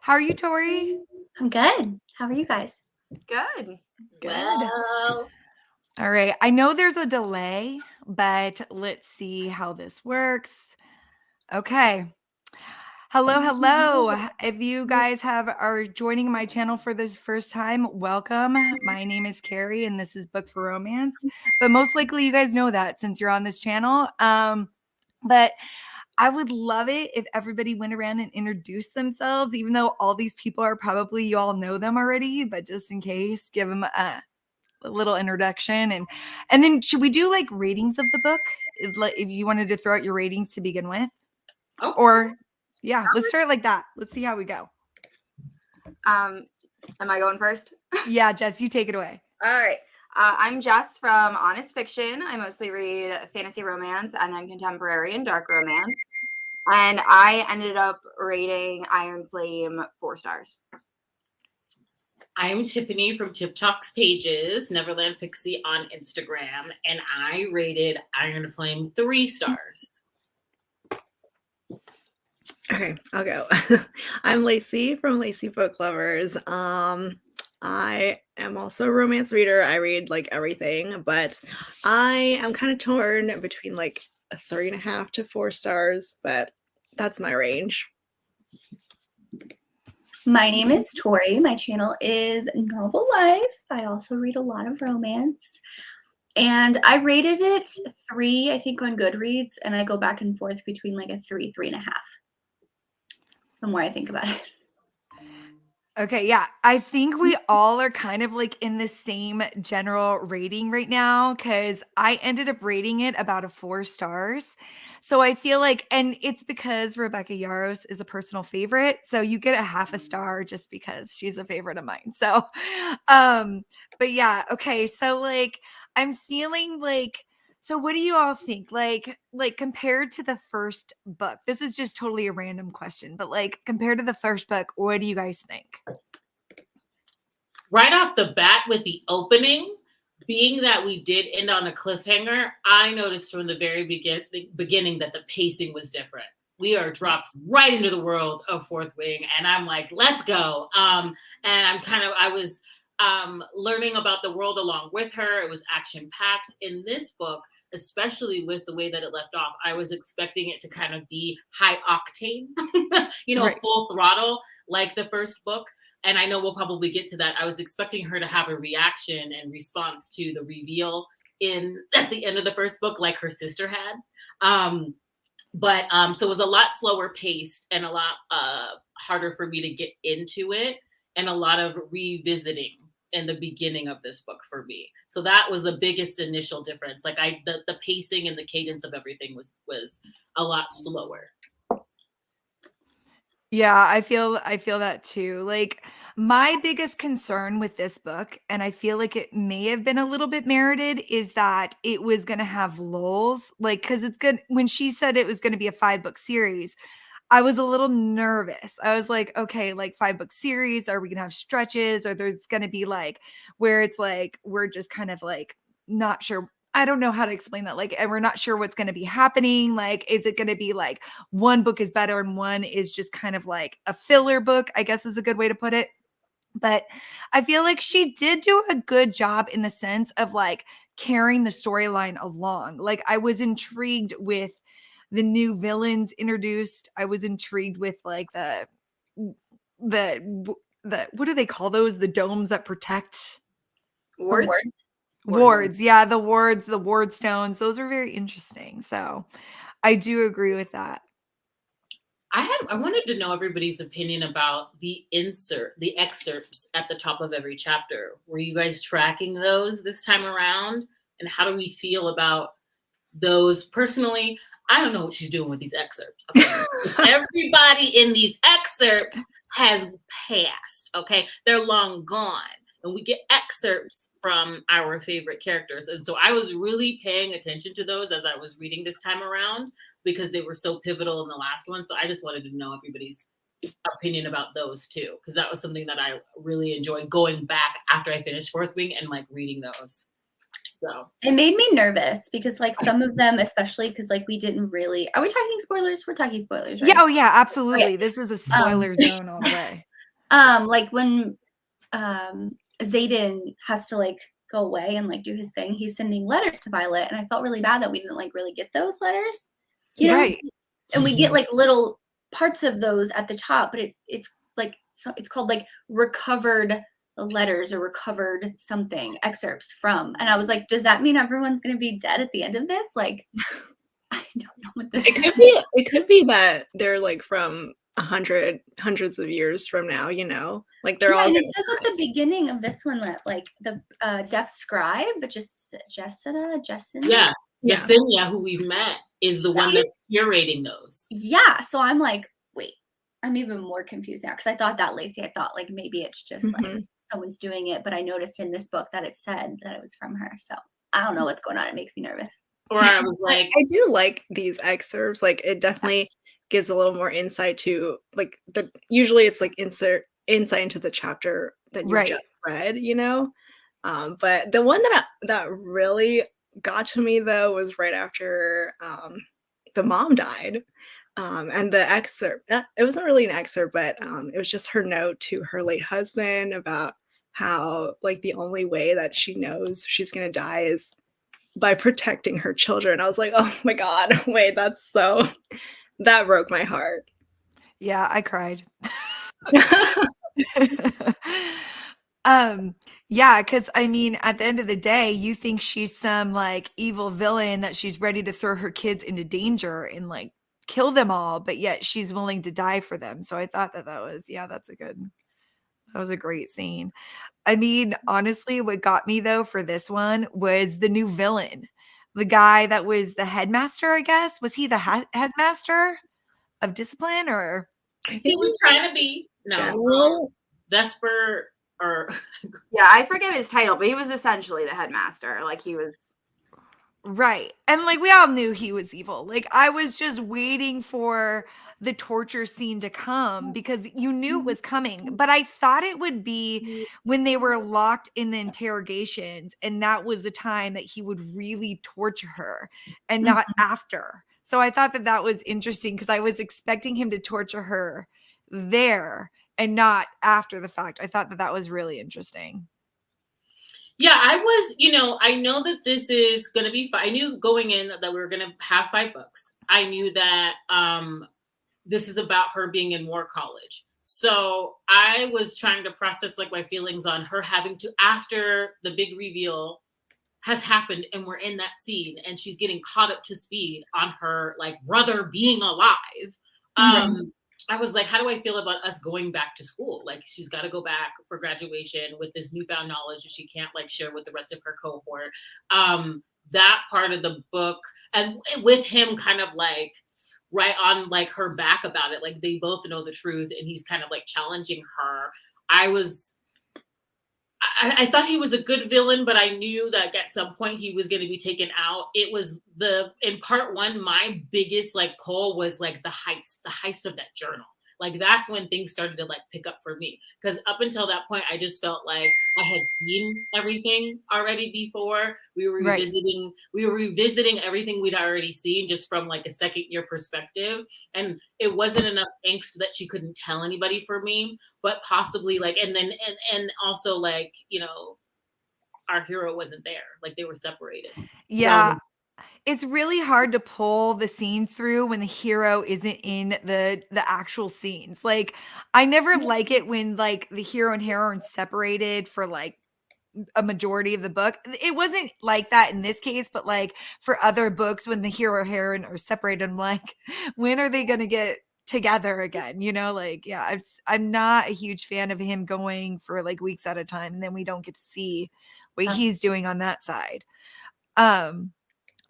How are you, Tori? I'm good. How are you guys? Good. Good. Well, All right. I know there's a delay, but let's see how this works. Okay. Hello. If you guys are joining my channel for this first time, welcome. My name is Carrie, and this is Book for Romance. But most likely, you guys know that since you're on this channel. But I would love it if everybody went around and introduced themselves, even though all these people are probably, you all know them already, but just in case, give them a little introduction. And then should we do like ratings of the book? If you wanted to throw out your ratings to begin with. Oh. Or yeah, let's start like that. Let's see how we go. am I going first? Yeah, Jess, you take it away. All right. I'm Jess from Honest Fiction. I mostly read fantasy romance and then contemporary and dark romance. And I ended up rating Iron Flame 4 stars. I'm Tiffany from Tip Talks Pages, Neverland Pixie on Instagram, and I rated Iron Flame 3 stars. Okay, I'll go. I'm Lacey from Lacey Book Lovers. I am also a romance reader. I read like everything, but I am kind of torn between like a 3.5 to 4 stars, but that's my range. My name is Tori. My channel is Novel Life. I also read a lot of romance. And I rated it 3, I think, on Goodreads, and I go back and forth between like a 3, 3.5. The more I think about it. Okay, yeah. I think we all are kind of like in the same general rating right now because I ended up rating it about a 4 stars. So I feel like, and it's because Rebecca Yarros is a personal favorite. So you get a 1/2 star just because she's a favorite of mine. So, but yeah, okay. So like, I'm feeling like, so what do you all think? Like compared to the first book, this is just totally a random question, but like compared to the first book, what do you guys think? Right off the bat with the opening, being that we did end on a cliffhanger, I noticed from the very beginning that the pacing was different. We are dropped right into the world of Fourth Wing, and I'm like, let's go. And I was learning about the world along with her. It was action-packed. In this book, especially with the way that it left off, I was expecting it to kind of be high octane, Right. full throttle like the first book. And I know we'll probably get to that. I was expecting her to have a reaction and response to the reveal at the end of the first book, like her sister had. So it was a lot slower paced and a lot harder for me to get into it, and a lot of revisiting in the beginning of this book for me. So that was the biggest initial difference. Like the pacing and the cadence of everything was a lot slower. Yeah, I feel that too. Like my biggest concern with this book, and I feel like it may have been a little bit merited, is that it was going to have lulls. Like, because it's good. When she said it was going to be a 5-book series, I was a little nervous. I was like, okay, like 5-book series, are we going to have stretches, or there's going to be like where it's like we're just kind of like not sure. I don't know how to explain that. Like, and we're not sure what's going to be happening. Like, is it going to be like one book is better and one is just kind of like a filler book, I guess is a good way to put it. But I feel like she did do a good job in the sense of like carrying the storyline along. Like, I was intrigued with the new villains introduced. I was intrigued with like the what do they call those? The domes that protect Wards? wards. Yeah, the ward stones. Those are very interesting. So I do agree with that. I wanted to know everybody's opinion about the excerpts at the top of every chapter. Were you guys tracking those this time around? And how do we feel about those personally? I don't know what she's doing with these excerpts. Okay? Everybody in these excerpts has passed. Okay, they're long gone, and we get excerpts from our favorite characters. And so I was really paying attention to those as I was reading this time around, because they were so pivotal in the last one. So I just wanted to know everybody's opinion about those too, because that was something that I really enjoyed going back after I finished Fourth Wing and like reading those. So it made me nervous because like some of them, especially because like we didn't really, are we talking spoilers? We're talking spoilers, right? Yeah, oh yeah, absolutely. Okay. This is a spoiler zone all the way. Like when Xaden has to like go away and like do his thing, he's sending letters to Violet, and I felt really bad that we didn't like really get those letters, you know? Right. And we get like little parts of those at the top, but it's like, so it's called like recovered letters or recovered something excerpts from, and I was like, does that mean everyone's gonna be dead at the end of this? Like, I don't know what this is. It could be that they're like from hundreds of years from now, you know, like they're Yeah, all and it gonna says at the beginning of this one that like the deaf scribe, but just Jessica. Yeah. Yeah. Yesenia, who we've met, is the one that's curating those. Yeah, so I'm like, wait, I'm even more confused now because I thought that Lacey, I thought like maybe it's just like someone's doing it, but I noticed in this book that it said that it was from her. So I don't know what's going on. It makes me nervous. Or I was like, I do like these excerpts. Like it definitely gives a little more insight to like usually it's like insight into the chapter that you Right. just read, you know. But the one that really got to me though was right after the mom died. And the excerpt, it wasn't really an excerpt, but it was just her note to her late husband about how like the only way that she knows she's gonna die is by protecting her children. I was like, oh my God, wait, that broke my heart. Yeah, I cried. Yeah, because I mean, at the end of the day, you think she's some like evil villain that she's ready to throw her kids into danger and like kill them all, but yet she's willing to die for them. So I thought that that was a great scene. I mean, honestly, what got me though for this one was the new villain. The guy that was the headmaster, I guess. Was he the headmaster of discipline or? he was trying to be General? Vesper or Yeah, I forget his title, but he was essentially the headmaster. Like he was. Right. And like we all knew he was evil. Like I was just waiting for the torture scene to come because you knew it was coming. But I thought it would be when they were locked in the interrogations and that was the time that he would really torture her and not after. So I thought that that was interesting because I was expecting him to torture her there and not after the fact. I thought that that was really interesting. Yeah, I was, I know that this is going to be, I knew going in that we were going to have 5 books. I knew that this is about her being in war college. So I was trying to process like my feelings on her having to, after the big reveal has happened and we're in that scene and she's getting caught up to speed on her like brother being alive. I was like, how do I feel about us going back to school? Like she's got to go back for graduation with this newfound knowledge that she can't like share with the rest of her cohort. That part of the book, and with him kind of like right on like her back about it, like they both know the truth and he's kind of like challenging her. I thought he was a good villain, but I knew that at some point he was going to be taken out. It was in part 1, my biggest like pull was like the heist of that journal. Like that's when things started to like pick up for me. Because up until that point, I just felt like I had seen everything already before. We were revisiting everything we'd already seen just from like a second year perspective. And it wasn't enough angst that she couldn't tell anybody for me, but possibly like, and also like, our hero wasn't there. Like they were separated. Yeah. It's really hard to pull the scenes through when the hero isn't in the actual scenes. Like I never like it when like the hero and heroine separated for like a majority of the book. It wasn't like that in this case, but like for other books when the hero and heroine are separated, I'm like, when are they going to get together again? Like, yeah, I'm not a huge fan of him going for like weeks at a time and then we don't get to see what he's doing on that side.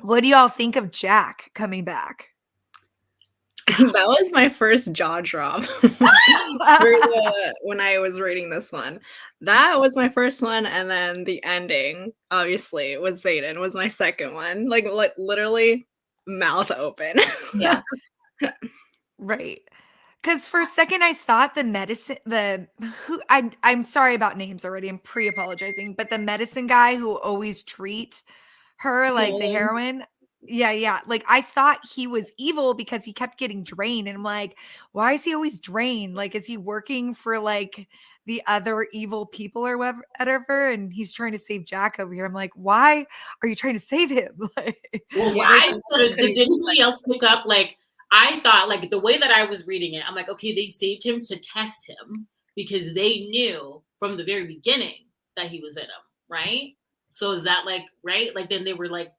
What do y'all think of Jack coming back? That was my first jaw drop when I was reading this one. That was my first one, and then the ending, obviously, with Xaden was my second one. Like literally mouth open. Yeah. Right. Because for a second I thought I'm sorry about names already. I'm pre-apologizing, but the medicine guy who always treat her like the heroine. Yeah. Like I thought he was evil because he kept getting drained. And I'm like, why is he always drained? Like, is he working for like the other evil people or whatever? And he's trying to save Jack over here. I'm like, why are you trying to save him? Well, Yeah, I it's sort of pretty did anybody else pick up like I thought like the way that I was reading it, I'm like, okay, they saved him to test him because they knew from the very beginning that he was Venom, right? So is that like right? Like then they were like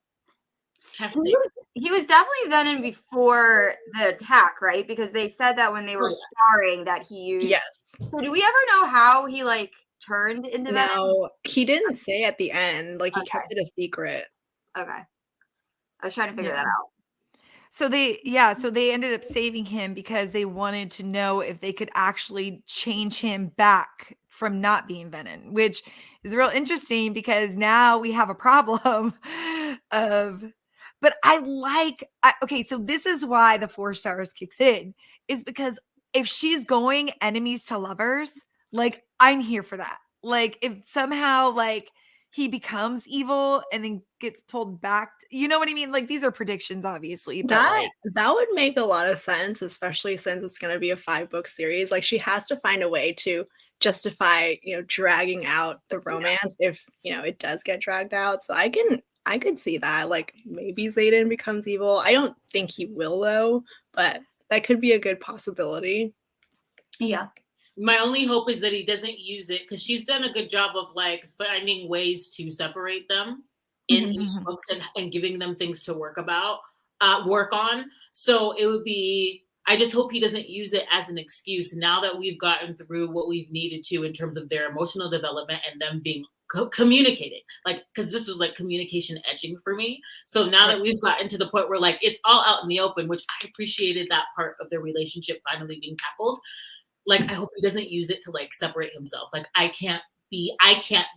testing. He was definitely Venom before the attack, right? Because they said that when they were sparring that he used. Yes. So do we ever know how he like turned into Venom? No, he didn't say at the end. Like he kept Okay. it a secret. Okay. I was trying to figure that Yeah. out. So they ended up saving him because they wanted to know if they could actually change him back from not being Venom, which is real interesting because now we have a problem of but okay, so this is why the 4 stars kicks in is because if she's going enemies to lovers, like I'm here for that. Like if somehow like he becomes evil and then gets pulled back. You know what I mean? Like these are predictions, obviously, but That like that would make a lot of sense, especially since it's going to be a 5-book series. Like she has to find a way to justify, dragging out the romance if, it does get dragged out. So I could see that. Like maybe Xaden becomes evil. I don't think he will though, but that could be a good possibility. Yeah. My only hope is that he doesn't use it because she's done a good job of like finding ways to separate them in each Mhm. book and giving them things to work on. So it would be, I just hope he doesn't use it as an excuse now that we've gotten through what we've needed to in terms of their emotional development and them being communicating, like, because this was like communication etching for me. So now that we've gotten to the point where like it's all out in the open, which I appreciated that part of their relationship finally being tackled. Like I hope he doesn't use it to like separate himself. Like I can't be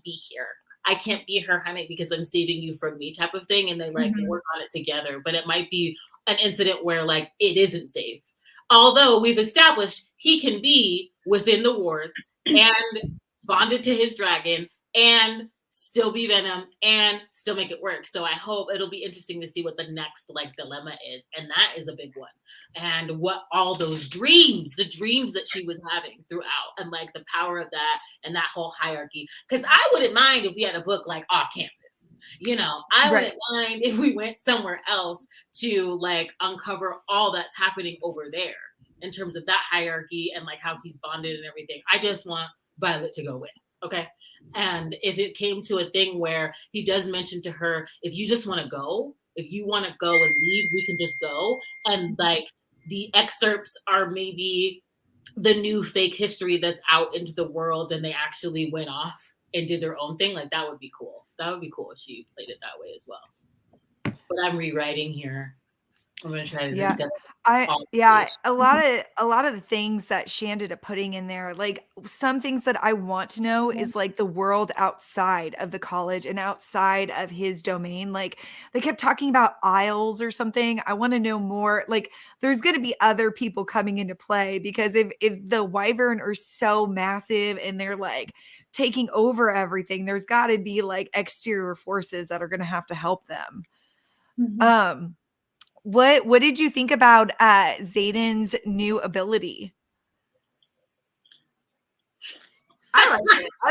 here. I can't be her honey because I'm saving you from me type of thing. And they like work on it together. But it might be an incident where like it isn't safe. Although we've established he can be within the wards and bonded to his dragon and still be Venom and still make it work. So I hope it'll be interesting to see what the next like dilemma is. And that is a big one. And what all those dreams, the dreams that she was having throughout and like the power of that and that whole hierarchy. Because I wouldn't mind if we had a book like off campus. I wouldn't mind if we went somewhere else to like uncover all that's happening over there in terms of that hierarchy and like how he's bonded and everything. I just want Violet to go with. Okay. And if it came to a thing where he does mention to her, if you just want to go, if you want to go and leave, we can just go. And like the excerpts are maybe the new fake history that's out into the world and they actually went off and did their own thing. Like that would be cool. That would be cool if she played it that way as well. But I'm rewriting here. I'm going to try to discuss. A lot of the things that she ended up putting in there, like some things that I want to know is like the world outside of the college and outside of his domain. Like they kept talking about aisles or something. I want to know more. Like there's going to be other people coming into play because if the Wyvern are so massive and they're like taking over everything, there's got to be like exterior forces that are going to have to help them. What did you think about Xaden's new ability? I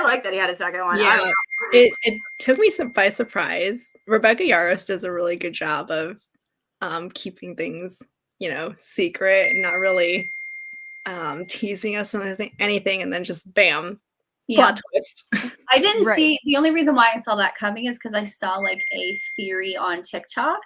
like that he had a second one. Yeah, it took me by surprise. Rebecca Yarros does a really good job of keeping things, secret and not really teasing us with anything, and then just bam, plot twist. I didn't see, the only reason why I saw that coming is because I saw like a theory on TikTok.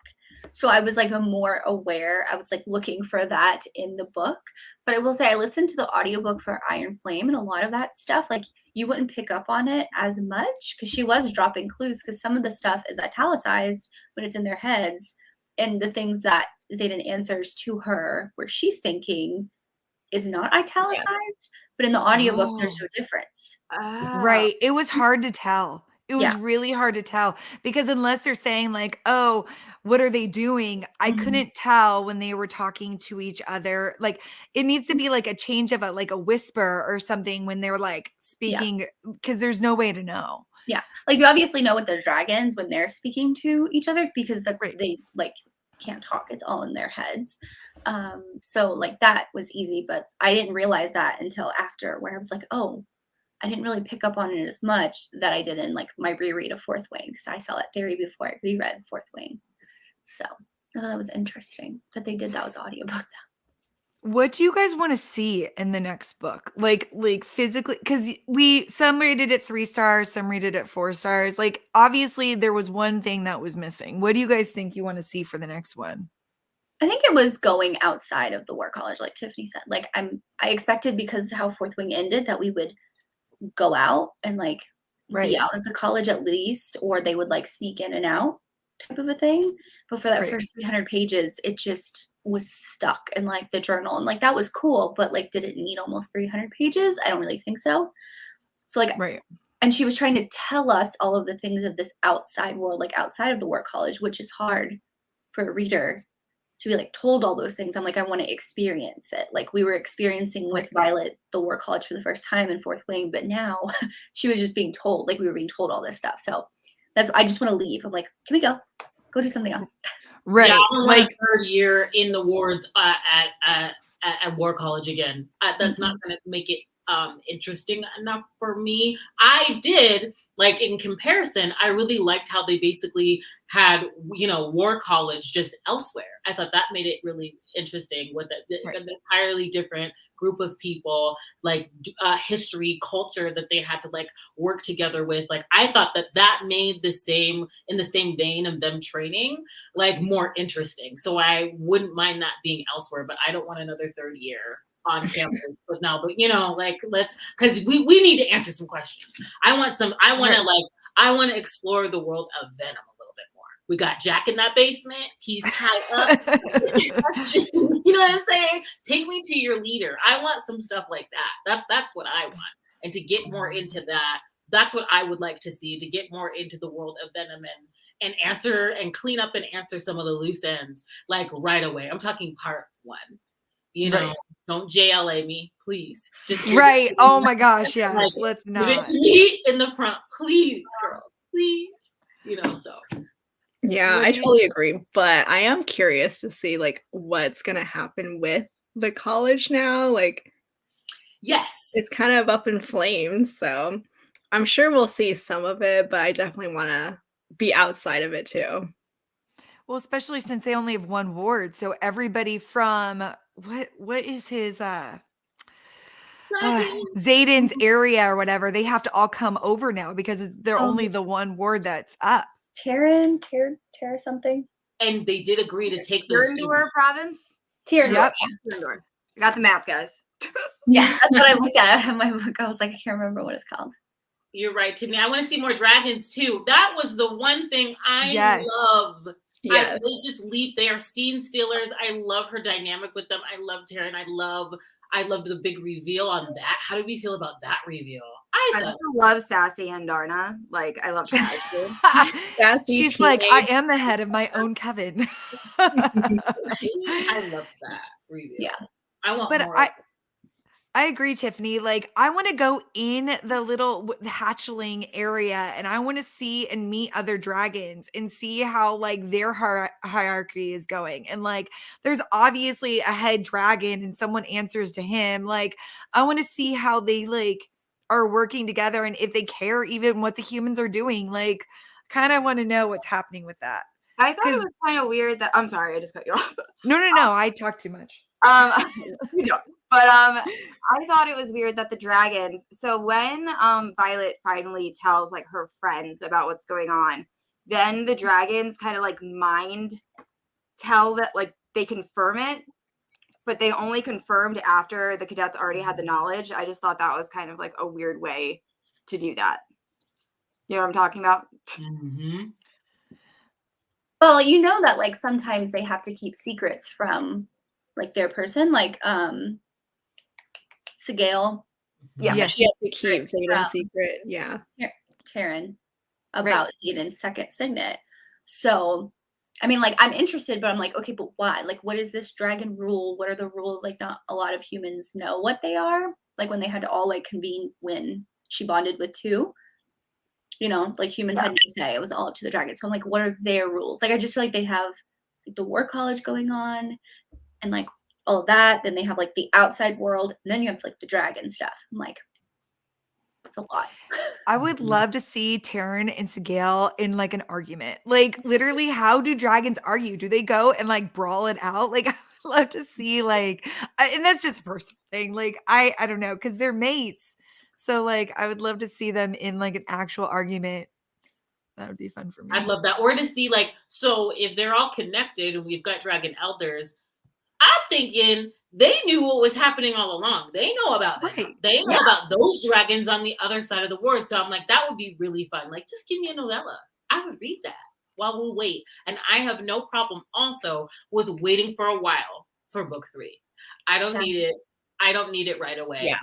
So I was like more aware. I was like looking for that in the book. But I will say I listened to the audiobook for Iron Flame, and a lot of that stuff, like you wouldn't pick up on it as much because she was dropping clues because some of the stuff is italicized when it's in their heads. And the things that Xaden answers to her where she's thinking is not italicized, but in the audiobook, there's no difference. Right. It was hard to tell. It was really hard to tell because unless they're saying like, oh, what are they doing? I couldn't tell when they were talking to each other. Like it needs to be like a change of a whisper or something when they're like speaking because there's no way to know. Yeah. Like you obviously know with the dragons when they're speaking to each other because that's they like can't talk. It's all in their heads. So like that was easy, but I didn't realize that until after, where I was like, oh, I didn't really pick up on it as much that I did in like my reread of Fourth Wing, because I saw that theory before I reread Fourth Wing. So I thought that was interesting that they did that with the audiobook. What do you guys want to see in the next book? Like physically, because some rated it 3 stars, some rated it 4 stars. Like obviously there was one thing that was missing. What do you guys think you want to see for the next one? I think it was going outside of the war college, like Tiffany said. Like I expected, because how Fourth Wing ended, that we would go out and like be out of the college at least, or they would like sneak in and out type of a thing. But for that first 300 pages, it just was stuck in like the journal, and like that was cool, but like did it need almost 300 pages? I don't really think so. So like and she was trying to tell us all of the things of this outside world, like outside of the war college, which is hard for a reader to be like told all those things. I'm like, I want to experience it. Like we were experiencing with Violet the war college for the first time in Fourth Wing, but now she was just being told, like we were being told all this stuff. So that's, I just want to leave. I'm like, can we go do something else? Right. Yeah, I don't like third year in the wards at war college again. That's not going to make it interesting enough for me. I did, like, in comparison, I really liked how they basically had, you know, war college just elsewhere. I thought that made it really interesting with an entirely different group of people, like history, culture that they had to like work together with. Like, I thought that made in the same vein of them training, like more interesting. So I wouldn't mind that being elsewhere, but I don't want another third year on campus. But you know, like because we need to answer some questions. I want to explore the world of Venom a little bit more. We got Jack in that basement. He's tied up. You know what I'm saying? Take me to your leader. I want some stuff like that. That's what I want. And to get more into that, that's what I would like to see, to get more into the world of Venom and answer and clean up and answer some of the loose ends, like right away. I'm talking part 1. You know, don't JLA me, please. Right. Oh my gosh, yes. Like, let's not. Give it to me in the front, please, girl. Please. You know, so. Yeah, I totally agree. But I am curious to see like what's gonna happen with the college now. Like, yes, it's kind of up in flames. So I'm sure we'll see some of it, but I definitely want to be outside of it too. Well, especially since they only have one ward, so everybody from what is his Zayden's area or whatever, they have to all come over now because they're only the one ward that's up. Terra something. And they did agree to take those Tirandor province. Tirandor. Tirandor. I got the map, guys. Yeah, that's what I looked at in my book. I was like, I can't remember what it's called. You're right, Tiffany. I want to see more dragons too. That was the one thing I love. Yes. I just leap. They are scene stealers. I love her dynamic with them. I love Tara, and I love the big reveal on that. How do we feel about that reveal? I love Sassy and Darna. Like, I love her too. She's like, I am the head of my own coven. I love that reveal. Yeah. I want more. I agree, Tiffany. Like, I want to go in the little hatchling area and I want to see and meet other dragons and see how like their hierarchy is going. And like, there's obviously a head dragon and someone answers to him. Like, I want to see how they like are working together and if they care even what the humans are doing. Like, kind of want to know what's happening with that. I thought it was kind of weird that I'm sorry, I just cut you off. No, I talk too much. You don't. But I thought it was weird that the dragons. So when Violet finally tells like her friends about what's going on, then the dragons kind of like mind tell that like they confirm it, but they only confirmed after the cadets already had the knowledge. I just thought that was kind of like a weird way to do that. You know what I'm talking about? Mm-hmm. Well, you know that like sometimes they have to keep secrets from like their person, like Sigale. Yeah, she had to keep Zayden's secret. Yeah. Taryn about Zayden's second signet. So, I mean, like, I'm interested, but I'm like, okay, but why? Like, what is this dragon rule? What are the rules? Like, not a lot of humans know what they are. Like, when they had to all, like, convene when she bonded with 2. You know, like, humans had no say. It was all up to the dragon. So I'm like, what are their rules? Like, I just feel like they have the war college going on and like all of that. Then they have like the outside world, and then you have like the dragon stuff. I'm like, it's a lot. I would love to see Taryn and Sigale in like an argument. Like literally, how do dragons argue? Do they go and like brawl it out? Like I would love to see like, and that's just a personal thing. Like I don't know, because they're mates. So like I would love to see them in like an actual argument. That would be fun for me. I'd love that. Or to see like, so if they're all connected and we've got dragon elders, I'm thinking they knew what was happening all along. They know about them. Right. They know about those dragons on the other side of the world. So I'm like, that would be really fun. Like, just give me a novella. I would read that while we wait. And I have no problem also with waiting for a while for book 3. I don't need it. I don't need it right away. Yeah.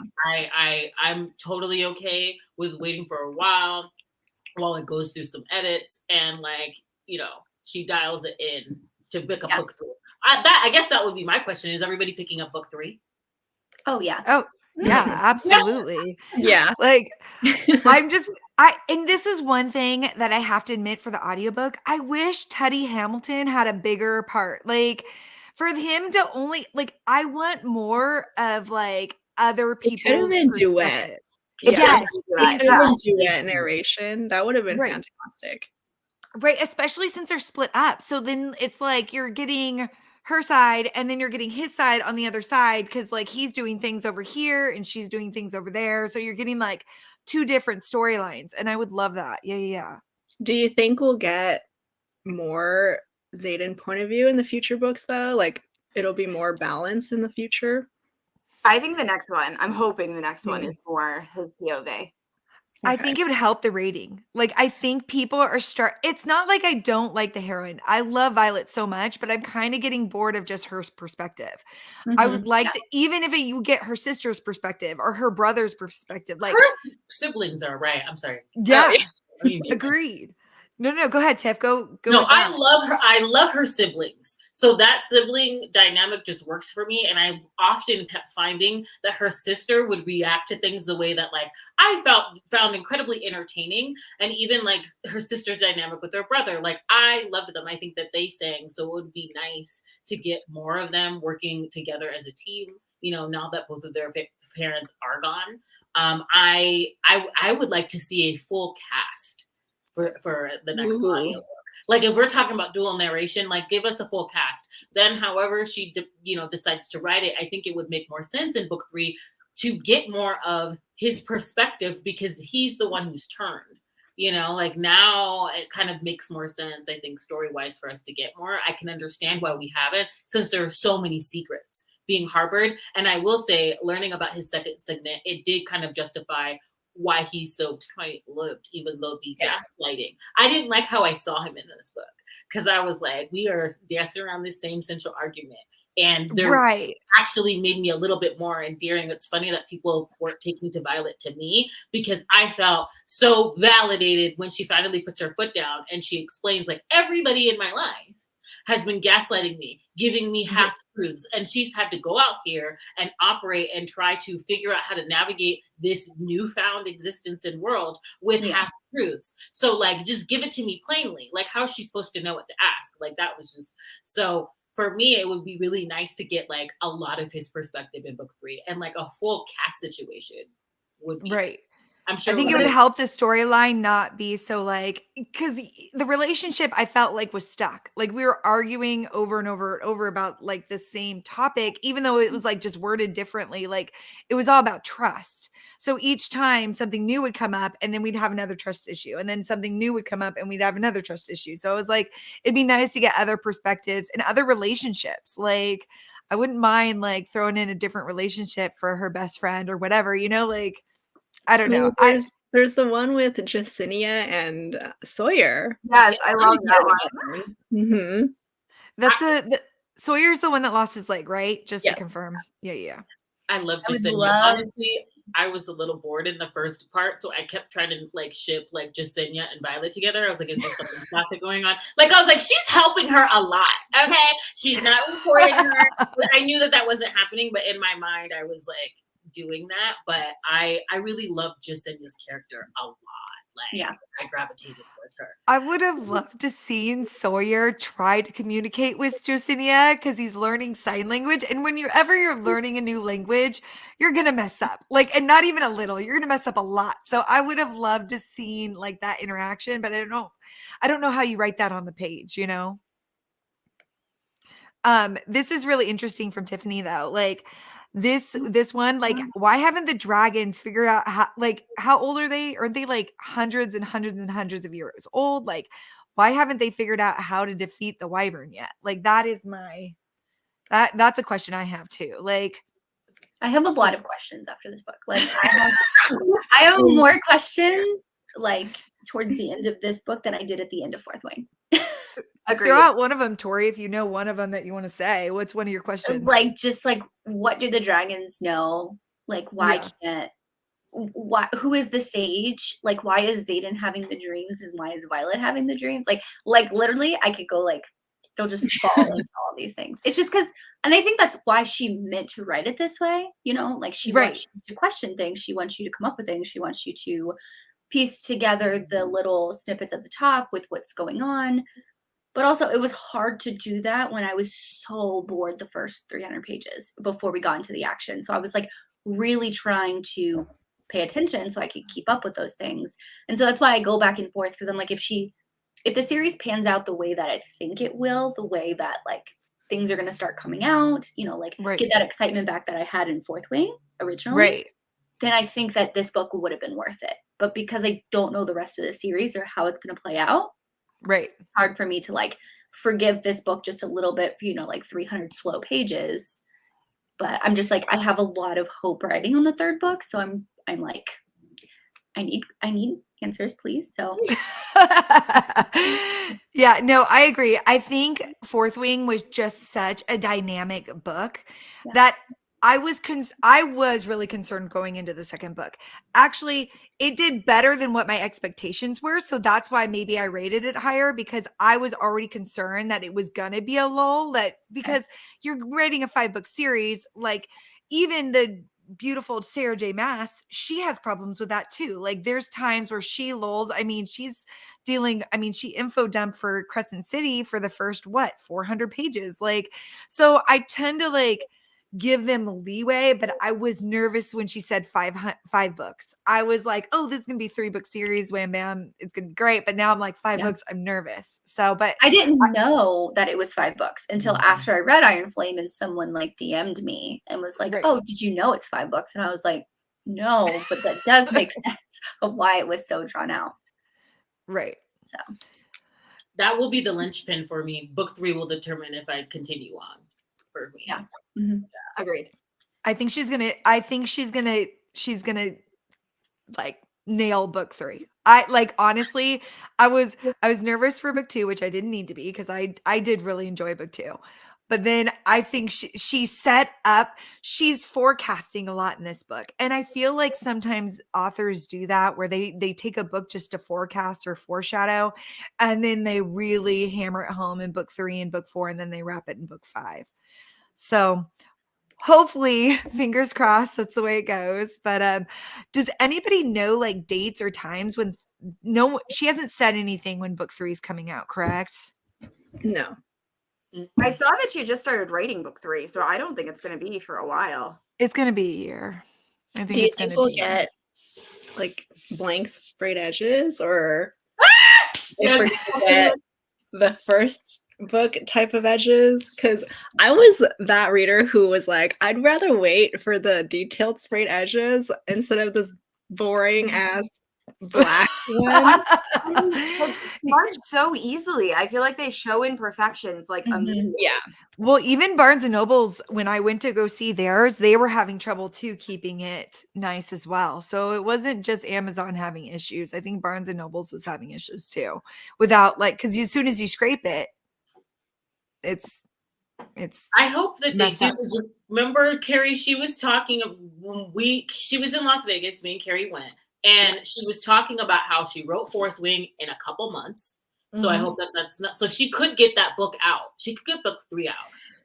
I'm totally okay with waiting for a while it goes through some edits and like, you know, she dials it in to pick up book 3. I guess that would be my question. Is everybody picking up book 3? Oh yeah. Oh yeah, absolutely. Yeah. Like and this is one thing that I have to admit for the audiobook. I wish Teddy Hamilton had a bigger part. Like for him to only like I want more of like other people's perspective. Yes. Yes. Duet narration. That would have been fantastic. Right, especially since they're split up. So then it's like you're getting her side and then you're getting his side on the other side because like he's doing things over here and she's doing things over there. So you're getting like 2 different storylines. And I would love that. Yeah. Do you think we'll get more Xaden point of view in the future books though? Like it'll be more balanced in the future? I think the next one, I'm hoping the next one is more his POV. I think it would help the rating. Like, I think people are it's not like I don't like the heroine. I love Violet so much, but I'm kind of getting bored of just her perspective. I would like to, even if you get her sister's perspective or her brother's perspective. Like her siblings are right. I'm sorry. Yeah. Agreed. No, go ahead, Tiff. Go. No, I love her. I love her siblings. So that sibling dynamic just works for me. And I often kept finding that her sister would react to things the way that like I found incredibly entertaining. And even like her sister's dynamic with her brother, like I loved them. I think that they sang. So it would be nice to get more of them working together as a team, you know, now that both of their parents are gone. I would like to see a full cast for the next audiobook. Like if we're talking about dual narration, like give us a full cast. Then however she decides to write it, I think it would make more sense in book 3 to get more of his perspective because he's the one who's turned. You know, like now it kind of makes more sense, I think, story-wise for us to get more. I can understand why we haven't, since there are so many secrets being harbored. And I will say, learning about his second segment, it did kind of justify why he's so tight-lipped, even though the gaslighting. I didn't like how I saw him in this book because I was like, we are dancing around this same central argument. And they're actually made me a little bit more endearing. It's funny that people weren't taking to Violet to me because I felt so validated when she finally puts her foot down and she explains like everybody in my life has been gaslighting me, giving me half truths. And she's had to go out here and operate and try to figure out how to navigate this newfound existence and world with half truths. So like, just give it to me plainly. Like, how's she supposed to know what to ask? Like, that was just so. For me, it would be really nice to get like a lot of his perspective in book 3 and like a full cast situation would be right. I'm sure I think it would help the storyline not be so like, because the relationship I felt like was stuck. Like we were arguing over and over and over about like the same topic, even though it was like just worded differently. Like it was all about trust. So each time something new would come up and then we'd have another trust issue. And then something new would come up and we'd have another trust issue. So it was like, it'd be nice to get other perspectives and other relationships. Like I wouldn't mind like throwing in a different relationship for her best friend or whatever, you know, like, I don't know. There's the one with Jacinia and Sawyer. Yes, I love that one. Mm-hmm. That's Sawyer's the one that lost his leg, right? Just to confirm. Yeah. I love Jacinia. Honestly, I was a little bored in the first part, so I kept trying to like ship like Jacinia and Violet together. I was like, is there something classic going on? Like I was like, she's helping her a lot. Okay, she's not reporting her. But I knew that wasn't happening, but in my mind, I was like doing that. But I really love Jasinia's character a lot. Yeah. I gravitated towards her. I would have loved to seen Sawyer try to communicate with Josinia because he's learning sign language. And when you're learning a new language, you're gonna mess up. Like, and not even a little, you're gonna mess up a lot. So I would have loved to seen like that interaction, but I don't know how you write that on the page, you know? This is really interesting from Tiffany though. Like this one, like why haven't the dragons figured out how old are they? Aren't they like hundreds and hundreds and hundreds of years old? Like why haven't they figured out how to defeat the wyvern yet? Like that is that's a question I have too. Like I have a lot of questions after this book. Like I have more questions like towards the end of this book than I did at the end of Fourth Wing. Agreed. throw out one of them, Tori, if you know one of them that you want to say. What's one of your questions? Like just like what do the dragons know? Like why can't who is the sage? Like why is Xaden having the dreams and why is Violet having the dreams? Like literally I could go like they'll just fall into all these things. It's just because, and I think that's why she meant to write it this way, you know, like she wants you to question things, she wants you to come up with things, she wants you to piece together the little snippets at the top with what's going on. But also it was hard to do that when I was so bored the first 300 pages before we got into the action. So I was like really trying to pay attention so I could keep up with those things. And so that's why I go back and forth, because I'm like, if the series pans out the way that I think it will, the way that like things are going to start coming out, you know, like get that excitement back that I had in Fourth Wing originally, then I think that this book would have been worth it. But because I don't know the rest of the series or how it's going to play out, hard for me to like forgive this book just a little bit, you know, like 300 slow pages. But I'm just like, I have a lot of hope writing on the third book. So I'm like, I need answers, please. So yeah, no, I agree. I think Fourth Wing was just such a dynamic book that I was really concerned going into the second book. Actually, it did better than what my expectations were. So that's why maybe I rated it higher, because I was already concerned that it was going to be a lull, because you're writing a 5-book series, like even the beautiful Sarah J. Maas, she has problems with that too. Like there's times where she lulls. I mean, she info dumped for Crescent City for the first 400 pages. Like, so I tend to like give them leeway, but I was nervous when she said 5 books. I was like, oh, this is gonna be 3-book series, wham bam, it's gonna be great. But now I'm like 5 books, I'm nervous. So, but I didn't know that it was 5 books until after I read Iron Flame and someone like DM'd me and was like, oh, did you know it's 5 books? And I was like, no, but that does make sense of why it was so drawn out. So that will be the linchpin for me. Book 3 will determine if I continue on for me. Agreed. I think she's gonna like nail book 3. I like, honestly, I was nervous for book 2, which I didn't need to be, because I did really enjoy book 2. But then I think she set up, she's forecasting a lot in this book. And I feel like sometimes authors do that, where they take a book just to forecast or foreshadow, and then they really hammer it home in book 3 and book 4, and then they wrap it in book 5. So hopefully, fingers crossed, that's the way it goes. But does anybody know like dates or times when she hasn't said anything when book 3 is coming out, correct? No. I saw that you just started writing book 3, so I don't think it's going to be for a while. It's going to be a year. I think. Do you think we'll get like blank sprayed edges, or if we're gonna get the first book type of edges? Because I was that reader who was like, I'd rather wait for the detailed sprayed edges instead of this boring ass black one. March so easily. I feel like they show imperfections like immediately. Yeah. Well, even Barnes and Nobles, when I went to go see theirs, they were having trouble too keeping it nice as well. So it wasn't just Amazon having issues. I think Barnes and Nobles was having issues too, without like, because as soon as you scrape it, it's. I hope that they do. Remember, Carrie? She was talking when she was in Las Vegas. Me and Carrie went. And she was talking about how she wrote Fourth Wing in a couple months. So I hope that's not, so she could get that book out. She could get book 3 out.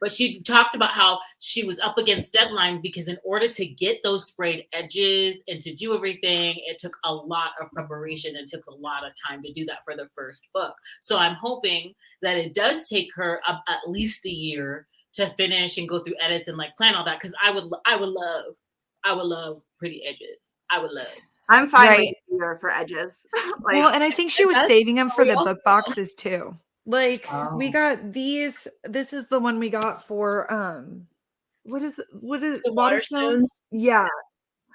But she talked about how she was up against deadline because in order to get those sprayed edges and to do everything, it took a lot of preparation and took a lot of time to do that for the first book. So I'm hoping that it does take her at least a year to finish and go through edits and like plan all that. Because I would love pretty edges. I would love. I'm fine Right. with her for edges. Well, and I think she was That's saving them for we the all book feel. boxes too. Like we Oh. got these. This is the one we got for what is The Waterstone? Waterstones. Yeah.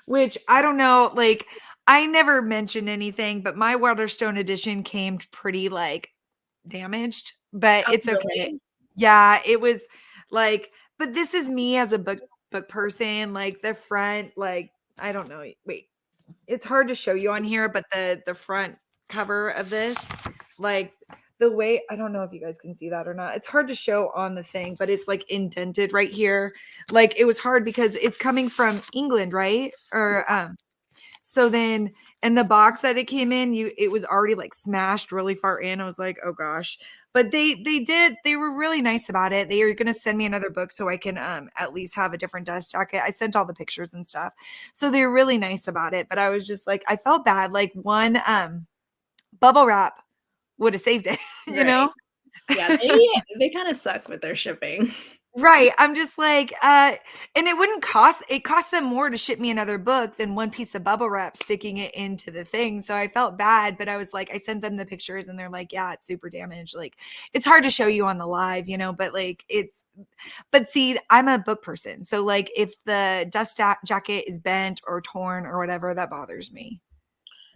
Which I don't know, like I never mentioned anything, but my Waterstone edition came pretty like damaged, but Oh, it's okay. really? Yeah, it was like, but this is me as a book person, like the front, like I don't know. Wait, it's hard to show you on here, but the front cover of this, like the way, I don't know if you guys can see that or not. It's hard to show on the thing, but it's like indented right here. Like it was hard because it's coming from England, right? Or so then, and the box that it came in, it was already like smashed really far in. I was like, oh gosh. But they were really nice about it. They are going to send me another book so I can at least have a different dust jacket. I sent all the pictures and stuff. So they were really nice about it. But I was just like, I felt bad. Like one bubble wrap would have saved it, you Right. know? Yeah, they kind of suck with their shipping. Right. I'm just like, and it cost them more to ship me another book than one piece of bubble wrap sticking it into the thing. So I felt bad, but I was like, I sent them the pictures and they're like, yeah, it's super damaged. Like it's hard to show you on the live, but like but see, I'm a book person. So like if the dust jacket is bent or torn or whatever, that bothers me.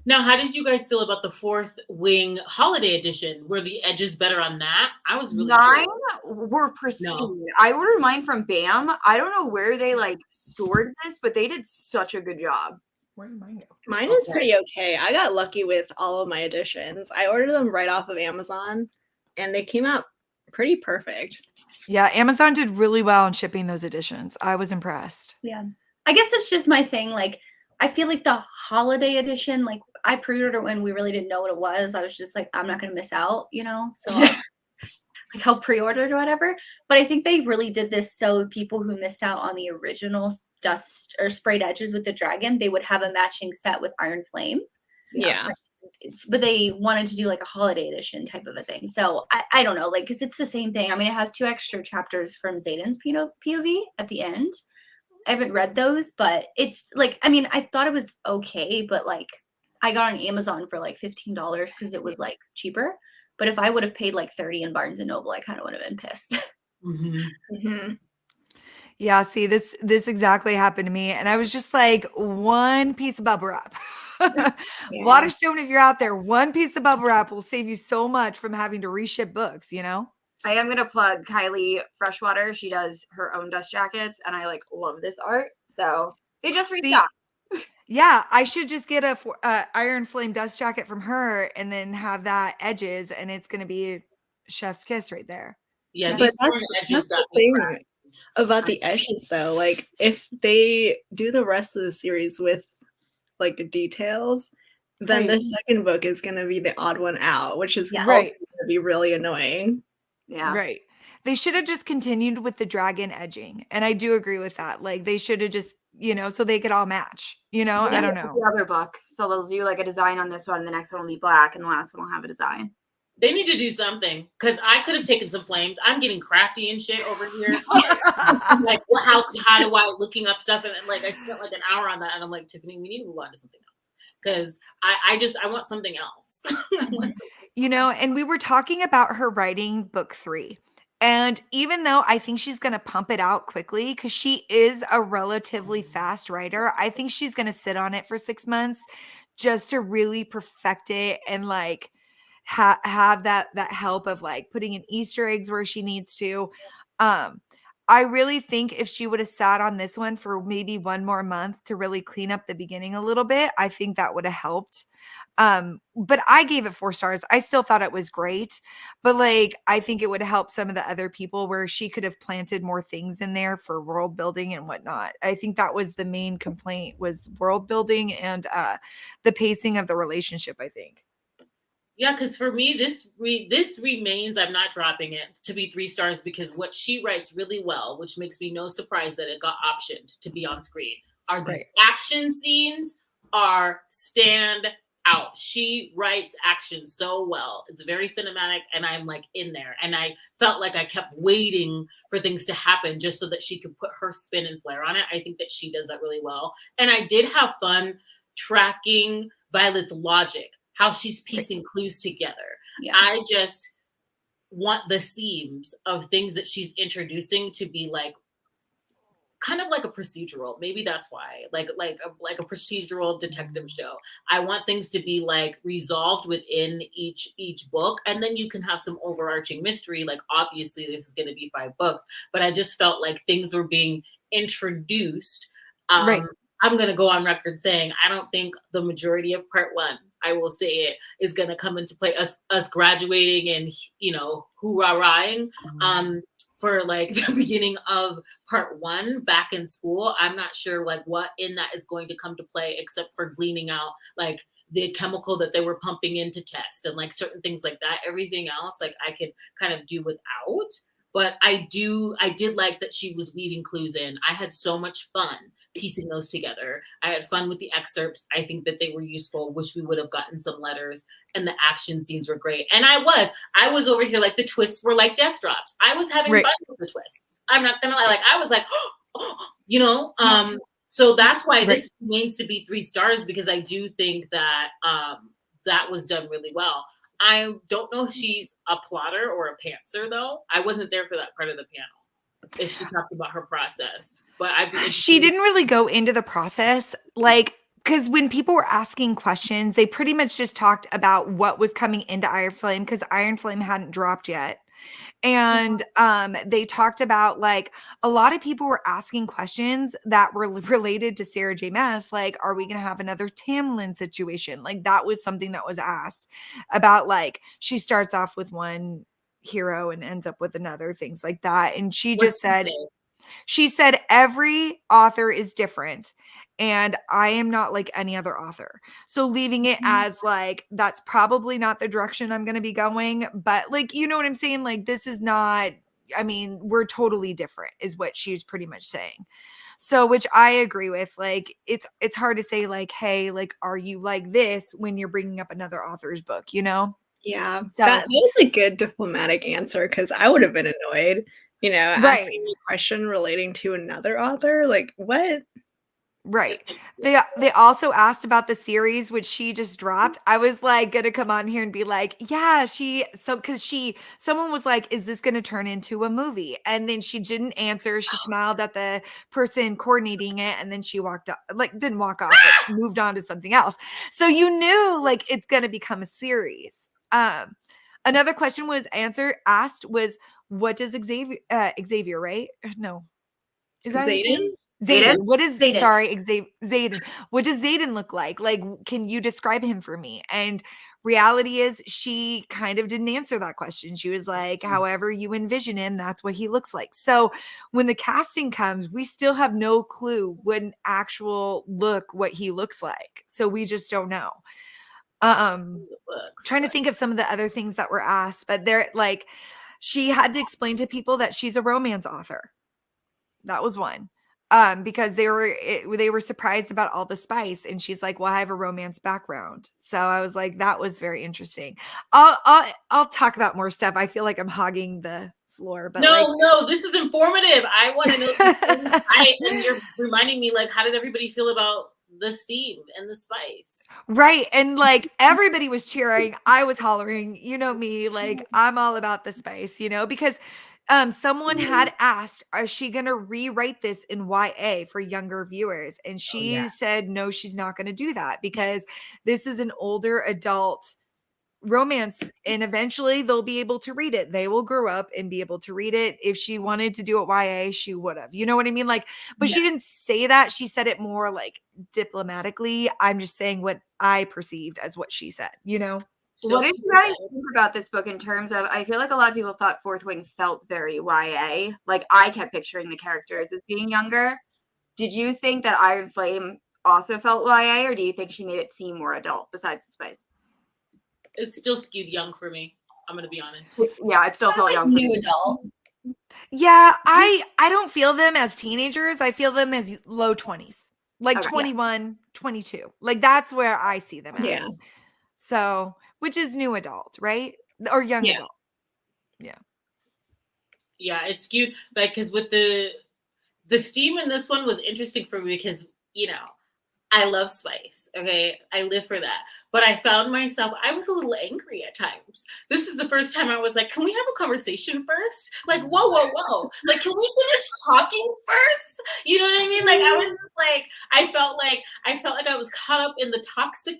Now, how did you guys feel about the Fourth Wing Holiday Edition? Were the edges better on that? I was really Mine curious. were pristine. No. I ordered mine from BAM. I don't know where they like stored this, but they did such a good job. Where did mine go? Mine is Okay. pretty okay. I got lucky with all of my editions. I ordered them right off of Amazon, and they came out pretty perfect. Yeah, Amazon did really well in shipping those editions. I was impressed. Yeah. I guess that's just my thing. Like, I feel like the holiday edition, like, I pre-ordered when we really didn't know what it was. I was just like, I'm not going to miss out, So like I'll pre-order it or whatever. But I think they really did this so people who missed out on the original dust or sprayed edges with the dragon, they would have a matching set with Iron Flame. Yeah. But they wanted to do like a holiday edition type of a thing. So I don't know, like, because it's the same thing. I mean, it has 2 extra chapters from Zayden's POV at the end. I haven't read those, but it's like, I mean, I thought it was okay, but like I got on Amazon for like $15 because it was like cheaper. But if I would have paid like 30 in Barnes and Noble, I kind of would have been pissed. Mm-hmm. Yeah, see, this exactly happened to me. And I was just like, one piece of bubble wrap. Yeah. Waterstone, if you're out there, one piece of bubble wrap will save you so much from having to reship books, I am gonna plug Kylie Freshwater. She does her own dust jackets, and I like love this art. So they just reached out. Yeah, I should just get a Iron Flame dust jacket from her and then have that edges, and it's gonna be chef's kiss right there. Yeah, But these torn edges that's got the me thing crying. about the edges, though. Like, if they do the rest of the series with like details, then the Right. second book is going to be the odd one out, which is Yeah. also Right. going to be really annoying. Yeah. Right. They should have just continued with the dragon edging. And I do agree with that. Like they should have just, so they could all match, I don't know. The other book. So they'll do like a design on this one, and the next one will be black, and the last one will have a design. They need to do something because I could have taken some flames. I'm getting crafty and shit over here. Like, how do I looking up stuff? And then, like, I spent like an hour on that, and I'm like, Tiffany, we need to move on to something else because I want something else. And we were talking about her writing book 3. And even though I think she's going to pump it out quickly because she is a relatively fast writer, I think she's going to sit on it for 6 months just to really perfect it and like have that help of like putting in Easter eggs where she needs to. I really think if she would have sat on this one for maybe 1 more month to really clean up the beginning a little bit, I think that would have helped. But I gave it 4 stars. I still thought it was great, but like, I think it would help some of the other people where she could have planted more things in there for world building and whatnot. I think that was the main complaint was world building and, the pacing of the relationship, I think. Yeah, because for me, this remains. I'm not dropping it to be 3 stars because what she writes really well, which makes me no surprise that it got optioned to be on screen, are these Right. action scenes are stand out. She writes action so well. It's very cinematic, and I'm like in there, and I felt like I kept waiting for things to happen just so that she could put her spin and flair on it. I think that she does that really well, and I did have fun tracking Violet's logic, how she's piecing clues together. Yeah. I just want the seams of things that she's introducing to be like kind of like a procedural. Maybe that's why, like a procedural detective show. I want things to be like resolved within each book, and then you can have some overarching mystery. Like obviously this is going to be 5 books, but I just felt like things were being introduced. Right. I'm going to go on record saying I don't think the majority of part 1, I will say it, is going to come into play. Us graduating and, you know, hoorah-ing for like the beginning of part 1 back in school. I'm not sure like what in that is going to come to play, except for gleaning out like the chemical that they were pumping into test and like certain things like that. Everything else, like I could kind of do without. But I did like that she was weaving clues in. I had so much fun piecing those together. I had fun with the excerpts. I think that they were useful. Wish we would have gotten some letters, and the action scenes were great. And I was over here like the twists were like death drops. I was having Right. fun with the twists. I'm not gonna lie. Like I was like, you know, so that's why Right. this remains to be 3 stars, because I do think that that was done really well. I don't know if she's a plotter or a pantser though. I wasn't there for that part of the panel, if she talked about her process. But She didn't really go into the process, like, because when people were asking questions, they pretty much just talked about what was coming into Iron Flame, because Iron Flame hadn't dropped yet. And they talked about like a lot of people were asking questions that were related to Sarah J. Maas, like, are we going to have another Tamlin situation? Like that was something that was asked about, like she starts off with one hero and ends up with another, things like that. And she said every author is different, and I am not like any other author. So leaving it as like that's probably not the direction I'm going to be going, but like you know what I'm saying, like this is not, I mean, we're totally different is what she was pretty much saying. So which I agree with. Like it's hard to say like, hey, like are you like this when you're bringing up another author's book, you know? Yeah, So that was a good diplomatic answer, because I would have been annoyed, you know, Right. asking a question relating to another author. Like, what? Right. They also asked about the series which she just dropped. I was like gonna come on here and be like, yeah, someone was like, is this gonna turn into a movie? And then she didn't answer. She smiled at the person coordinating it, and then she walked up, like didn't walk off, but moved on to something else. So you knew like it's gonna become a series. Another question was asked was, what does Xavier, right? No. Is that his Zayden? name? Zayden? Zayden. What is Zayden. sorry, Zayden. What does Zayden look like? Like, can you describe him for me? And reality is she kind of didn't answer that question. She was like, however you envision him, that's what he looks like. So when the casting comes, we still have no clue what an actual look, what he looks like. So we just don't know. Trying to think of some of the other things that were asked, but they're like, she had to explain to people that she's a romance author. That was one. Because they were surprised about all the spice, and she's like, well, I have a romance background. So I was like, that was very interesting. I'll talk about more stuff. I feel like I'm hogging the floor, but no, this is informative. I want to know. And you're reminding me, like, how did everybody feel about the steam and the spice? right. And like everybody was cheering. I was hollering, you know me, like I'm all about the spice, you know, because someone had asked, is she going to rewrite this in YA for younger viewers? And she said, no, she's not going to do that, because this is an older adult romance, and eventually they'll be able to read it. They will grow up and be able to read it. If she wanted to do it YA, she would have, you know what I mean? Like, but she didn't say that. She said it more like diplomatically. I'm just saying what I perceived as what she said, you know? What did you guys think about this book in terms of, I feel like a lot of people thought Fourth Wing felt very YA. Like I kept picturing the characters as being younger. Did you think that Iron Flame also felt YA, or do you think she made it seem more adult besides the spice? It's still skewed young for me. I'm gonna be honest. Yeah, it still I was felt like young. new adult. Yeah, I don't feel them as teenagers. I feel them as low 20s. Like Okay. 21, 22. Like that's where I see them as. Yeah. So, which is new adult, right? Or young Yeah. adult. Yeah, it's skewed, like, because with the steam in this one was interesting for me because, you know, I love spice. Okay. I live for that. But I found myself, I was a little angry at times. This is the first time I was like, can we have a conversation first? Like, whoa, whoa, whoa. Like, can we finish talking first? You know what I mean? Like, I was just like, I felt like I was caught up in the toxic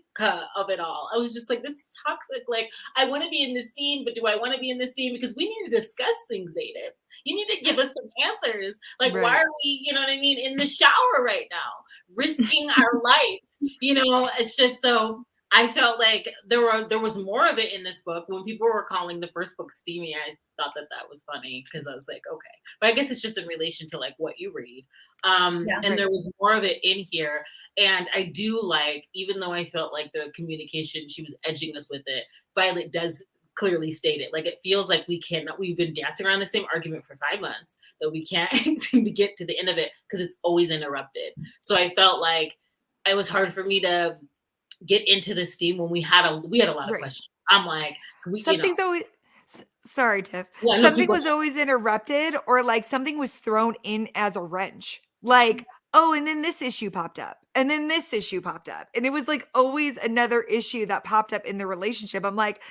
of it all. I was just like, this is toxic. Like, I want to be in this scene, but do I want to be in this scene? Because we need to discuss things, Aiden. You need to give us some answers. Like, Right. why are we, you know what I mean, in the shower right now, risking our life? You know, it's just so. I felt like there was more of it in this book. When people were calling the first book steamy, I thought that was funny because I was like, okay. But I guess it's just in relation to like what you read. And there was more of it in here. And I do like, even though I felt like the communication, she was edging us with it, Violet does clearly state it. Like, it feels like we've been dancing around the same argument for 5 months, that we can't seem to get to the end of it because it's always interrupted. So I felt like it was hard for me to get into this steam when we had a lot of questions. I'm like, something's always sorry, Tiff. Yeah, something was always interrupted, or like something was thrown in as a wrench. Like, oh, and then this issue popped up, and then this issue popped up, and it was like always another issue that popped up in the relationship. I'm like,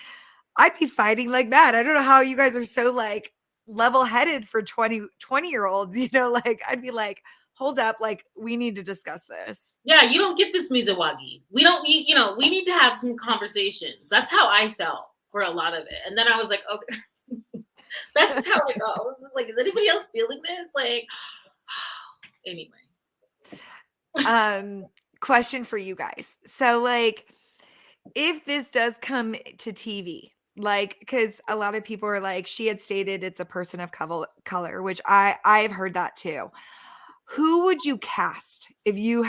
I'd be fighting like that. I don't know how you guys are so like level-headed for 20-year-olds, you know, like I'd be like, hold up, like we need to discuss this. Yeah, you don't get this Mizawagi. We need to have some conversations. That's how I felt for a lot of it. And then I was like, okay, that's just how it goes. It's like, is anybody else feeling this? Like, anyway. Question for you guys. So like, if this does come to TV, like, because a lot of people are like, she had stated it's a person of color, which I've heard that too. Who would you cast if you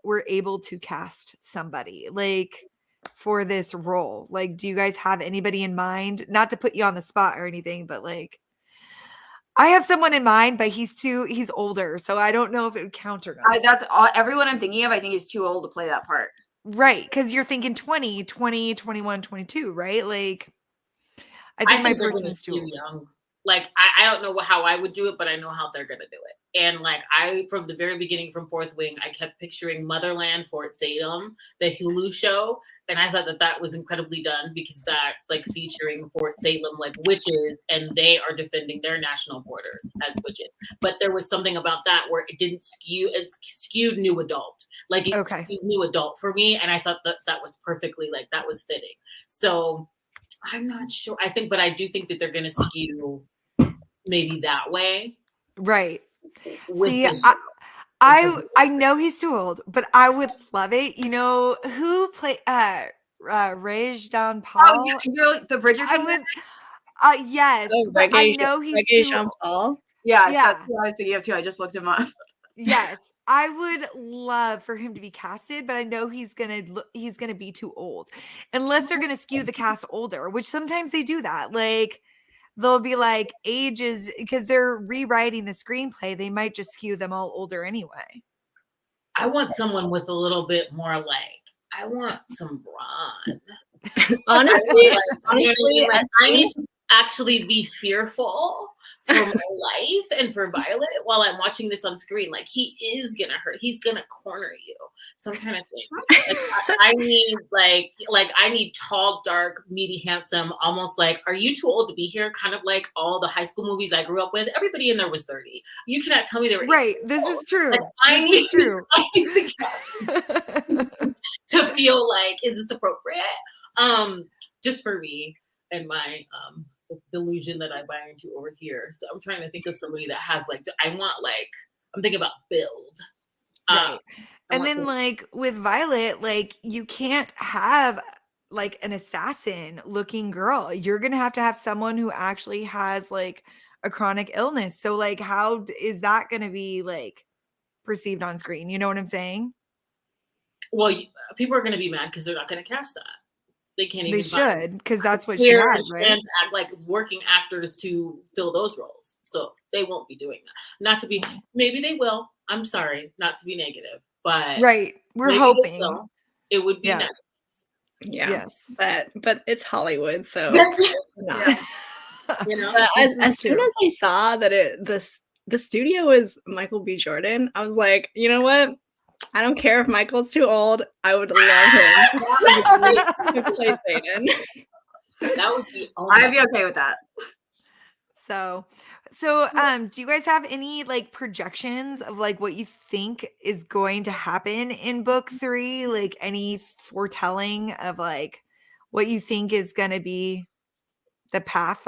were able to cast somebody like for this role? Like, do you guys have anybody in mind? Not to put you on the spot or anything, but like, I have someone in mind, but he's older, so I don't know if it would count or not. That's all. Everyone I'm thinking of, I think, is too old to play that part. Right, because you're thinking 20, 21, 22, right? Like, I think my person's too old. Young. Like, I don't know how I would do it, but I know how they're going to do it. And like, from the very beginning, from Fourth Wing, I kept picturing Motherland, Fort Salem, the Hulu show. And I thought that was incredibly done because that's like featuring Fort Salem, like witches, and they are defending their national borders as witches. But there was something about that where it didn't it skewed new adult. Like, it skewed new adult for me. And I thought that was perfectly, like, that was fitting. So I'm not sure. But I do think that they're going to skew maybe that way. Right. See, I know he's too old, but I would love it. You know who played Rajon Paul? Oh, you're the Bridgerton. I would. Yes, but I know he's Rajon Paul. Yeah, that's who I was thinking of too. I just looked him up. Yes, I would love for him to be casted, but I know he's gonna be too old, unless they're gonna skew the cast older, which sometimes they do that. Like, they'll be like ages because they're rewriting the screenplay. They might just skew them all older anyway. I want someone with a little bit more, like, I want some Ron. Honestly, I need to actually be fearful for my life and for Violet while I'm watching this on screen. Like, he is gonna hurt. He's gonna corner you. So I'm trying to think. Like, I need I need tall, dark, meaty, handsome. Almost like, are you too old to be here? Kind of like all the high school movies I grew up with. Everybody in there was 30. You cannot tell me they were right. This is true. Like, I need the cast to feel like, is this appropriate? Just for me and my delusion that I buy into over here. So I'm trying to think of somebody that has I'm thinking about build. Right. And then like with Violet, like you can't have like an assassin looking girl. You're going to have someone who actually has like a chronic illness. So like, how is that going to be like perceived on screen? You know what I'm saying? Well, people are going to be mad because they're not going to cast that. They can't They even find should, because that's what she queer and has, right? trans act like working actors to fill those roles. So they won't be doing that. Not to be, maybe they will. I'm sorry, not to be negative, but Right. We're maybe they hoping. will. It would be Yeah. nice. Yeah. Yes. But it's Hollywood, so not. Yeah. You know, But This is as soon true. as I saw that the studio is Michael B. Jordan, I was like, you know what? I don't care if Michael's too old. I would love him to play Satan. that would be. Oh I'd my be okay with that. So, do you guys have any like projections of like what you think is going to happen in book 3? Like any foretelling of like what you think is going to be the path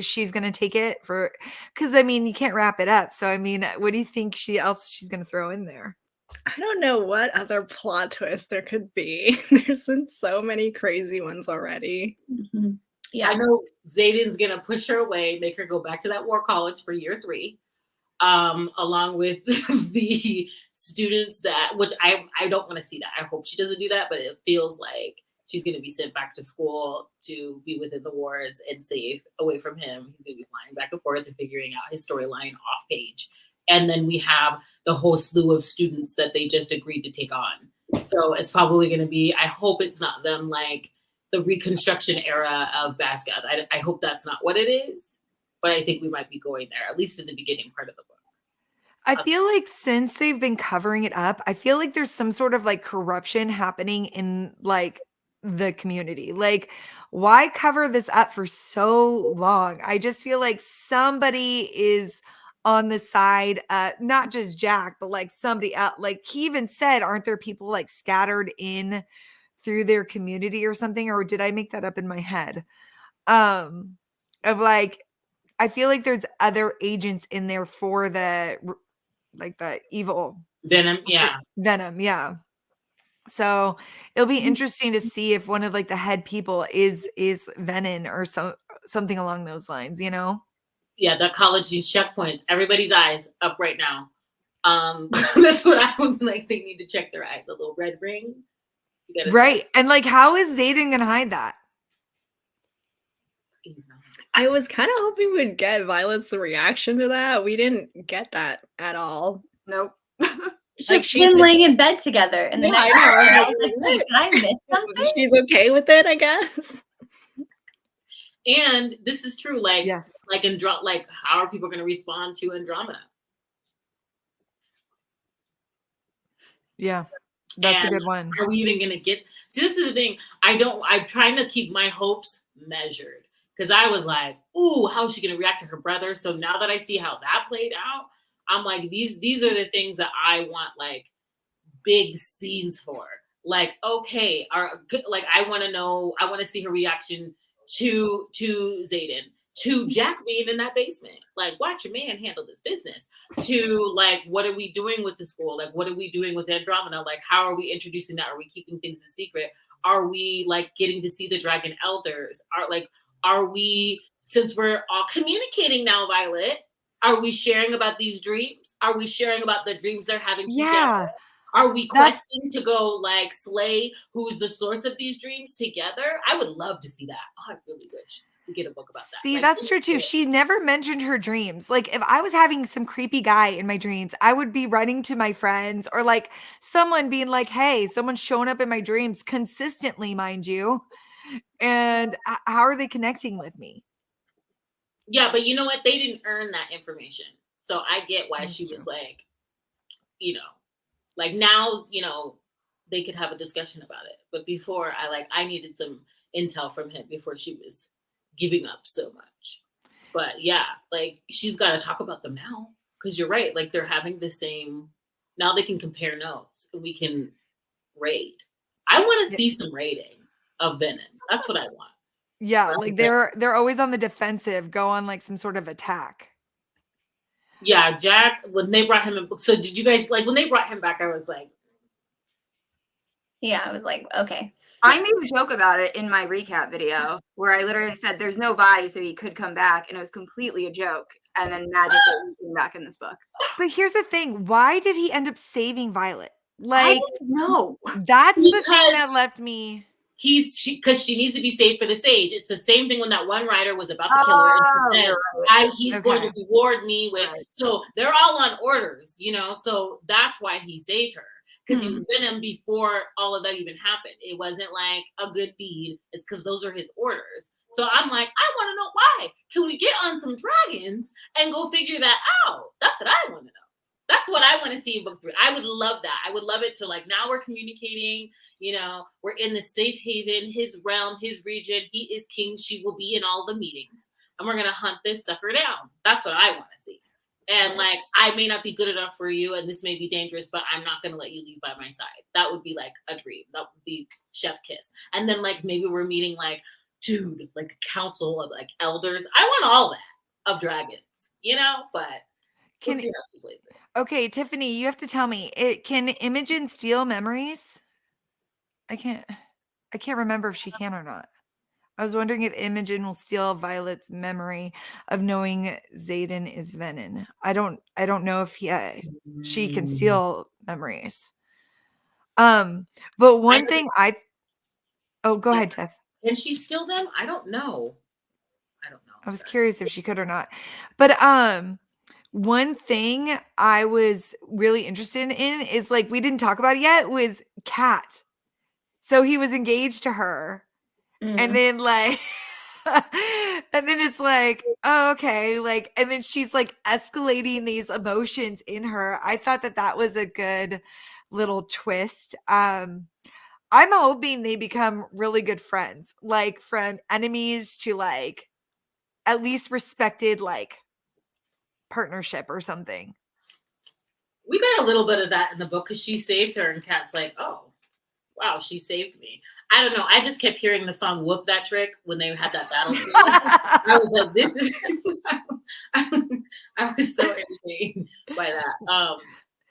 she's going to take it for? Because I mean, you can't wrap it up. So I mean, what do you think she's going to throw in there? I don't know what other plot twist there could be. There's been so many crazy ones already. Mhm. Yeah. I know Zayden's gonna push her away, make her go back to that war college for year 3, along with the students which I don't want to see that. I hope she doesn't do that, but it feels like she's gonna be sent back to school to be within the wards and safe away from him. He's gonna be flying back and forth and figuring out his storyline off page. And then we have the whole slew of students that they just agreed to take on. So it's probably gonna be, I hope it's not them like the Reconstruction era of Basquiat. I hope that's not what it is, but I think we might be going there, at least in the beginning part of the book. I feel like since they've been covering it up, I feel like there's some sort of like corruption happening in like the community. Like, why cover this up for so long? I just feel like somebody is on the side, not just Jack, but like somebody else. Like he even said, aren't there people like scattered in through their community or something? Or did I make that up in my head? Of like, I feel like there's other agents in there for the evil Venom, yeah. Venom, yeah. So it'll be interesting to see if one of like the head people is Venom or something along those lines, you know? Yeah, that college needs checkpoints. Everybody's eyes up right now. That's what I would like. They need to check their eyes. A little red ring. Right. And like, how is Zayden gonna hide that? He's not. I was kind of hoping we'd get Violet's reaction to that. We didn't get that at all. Nope. It's Like, just she's been a- laying in bed together, and the Yeah, next I know. day, I I was was like, like, wait, did I miss something? She's okay with it, I guess. And this is true. Like, Yes. like like, how are people going to respond to Andromeda? Yeah. That's a And good one. Are we even going to get? See, this is the thing. I'm trying to keep my hopes measured because I was like, "Ooh, how is she going to react to her brother?" So now that I see how that played out, I'm like, these are the things that I want, like big scenes for. Like, okay, I want to know. I want to see her reaction to Zayden, to Jack being in that basement. Like, watch your man handle this business. To like, what are we doing with the school? Like, what are we doing with Andromeda? Like, how are we introducing that? Are we keeping things a secret? Are we like getting to see the dragon elders? Are we, since we're all communicating now, Violet, are we sharing about these dreams? Are we sharing about the dreams they're having together? Yeah. Are we questing to go like slay who's the source of these dreams together? I would love to see that. Oh, I really wish we get a book about that. See, Like, that's true too. She never mentioned her dreams. Like if I was having some creepy guy in my dreams, I would be running to my friends or like someone being like, hey, someone's showing up in my dreams consistently, mind you. And how are they connecting with me? Yeah, but you know what? They didn't earn that information. So I get why she was like, like now, they could have a discussion about it. But before I needed some intel from him before she was giving up so much. But yeah, like she's got to talk about them now. Because you're right. Like they're having the same, now they can compare notes and we can raid. I want to see some raiding of Venom. That's what I want. Yeah, like they're always on the defensive, go on like some sort of attack. Yeah, Jack, when they brought him in, so did you guys, like when they brought him back, I was like. Yeah, I was like, okay. I made a joke about it in my recap video where I literally said there's no body so he could come back, and it was completely a joke. And then magically he came back in this book. But here's the thing, why did he end up saving Violet? I Like, don't know. that's the thing that left me. because she needs to be saved for the sage. It's the same thing when that one rider was about to kill her. And she said, he's going to reward me with. So they're all on orders, you know. So that's why he saved her, because he was venom before all of that even happened. It wasn't like a good deed. It's because those are his orders. So I'm like, I want to know why. Can we get on some dragons and go figure that out? That's what I want to know. That's what I want to see in book 3. I would love that. I would love it to, like, now we're communicating, you know, we're in the safe haven, his realm, his region. He is king. She will be in all the meetings. And we're going to hunt this sucker down. That's what I want to see. And like, I may not be good enough for you and this may be dangerous, but I'm not going to let you leave by my side. That would be like a dream. That would be chef's kiss. And then like, maybe we're meeting like, dude, like a council of like elders. I want all that of dragons, you know, but we'll see how she plays it. Okay, Tiffany, you have to tell me, can Imogen steal memories? I can't remember if she can or not. I was wondering if Imogen will steal Violet's memory of knowing Xaden is venom. I don't know if she can steal memories. But one thing go ahead, Tiff. Can she steal them? I don't know. I was curious if she could or not. But one thing I was really interested in is, like, we didn't talk about it yet, was Kat. So he was engaged to her. And then like, and then it's like, oh, okay. Like, and then she's like escalating these emotions in her. I thought that was a good little twist. I'm hoping they become really good friends, like from enemies to like at least respected, like partnership or something. We got a little bit of that in the book because she saves her and Kat's like, oh, wow, she saved me. I don't know. I just kept hearing the song Whoop That Trick when they had that battle. I was like, this is, I was so entertained by that.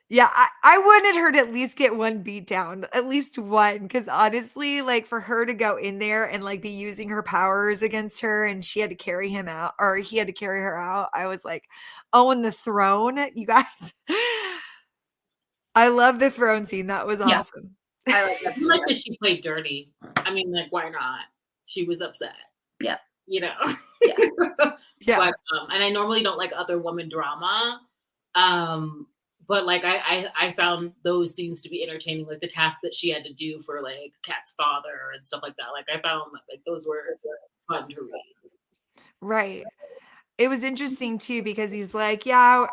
Yeah, I wanted her to at least get one beat down, at least one, because honestly, like for her to go in there and like be using her powers against her and she had to carry him out, or he had to carry her out, I was like, oh, and the throne, you guys. I love the throne scene. That was awesome. I like that she played dirty. I mean, like, why not? She was upset. Yeah. You know? Yeah. Yeah. But, and I normally don't like other woman drama. But like I found those scenes to be entertaining, like the task that she had to do for like Kat's father and stuff like that. Like I found like those were fun to read. Right. It was interesting too because he's like, yeah,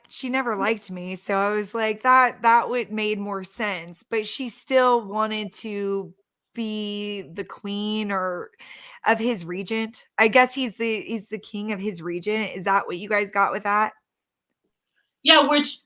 she never liked me, so I was like, that would made more sense, but she still wanted to be the queen or of his regent. I guess he's the king of his regent. Is that what you guys got with that? Yeah, what is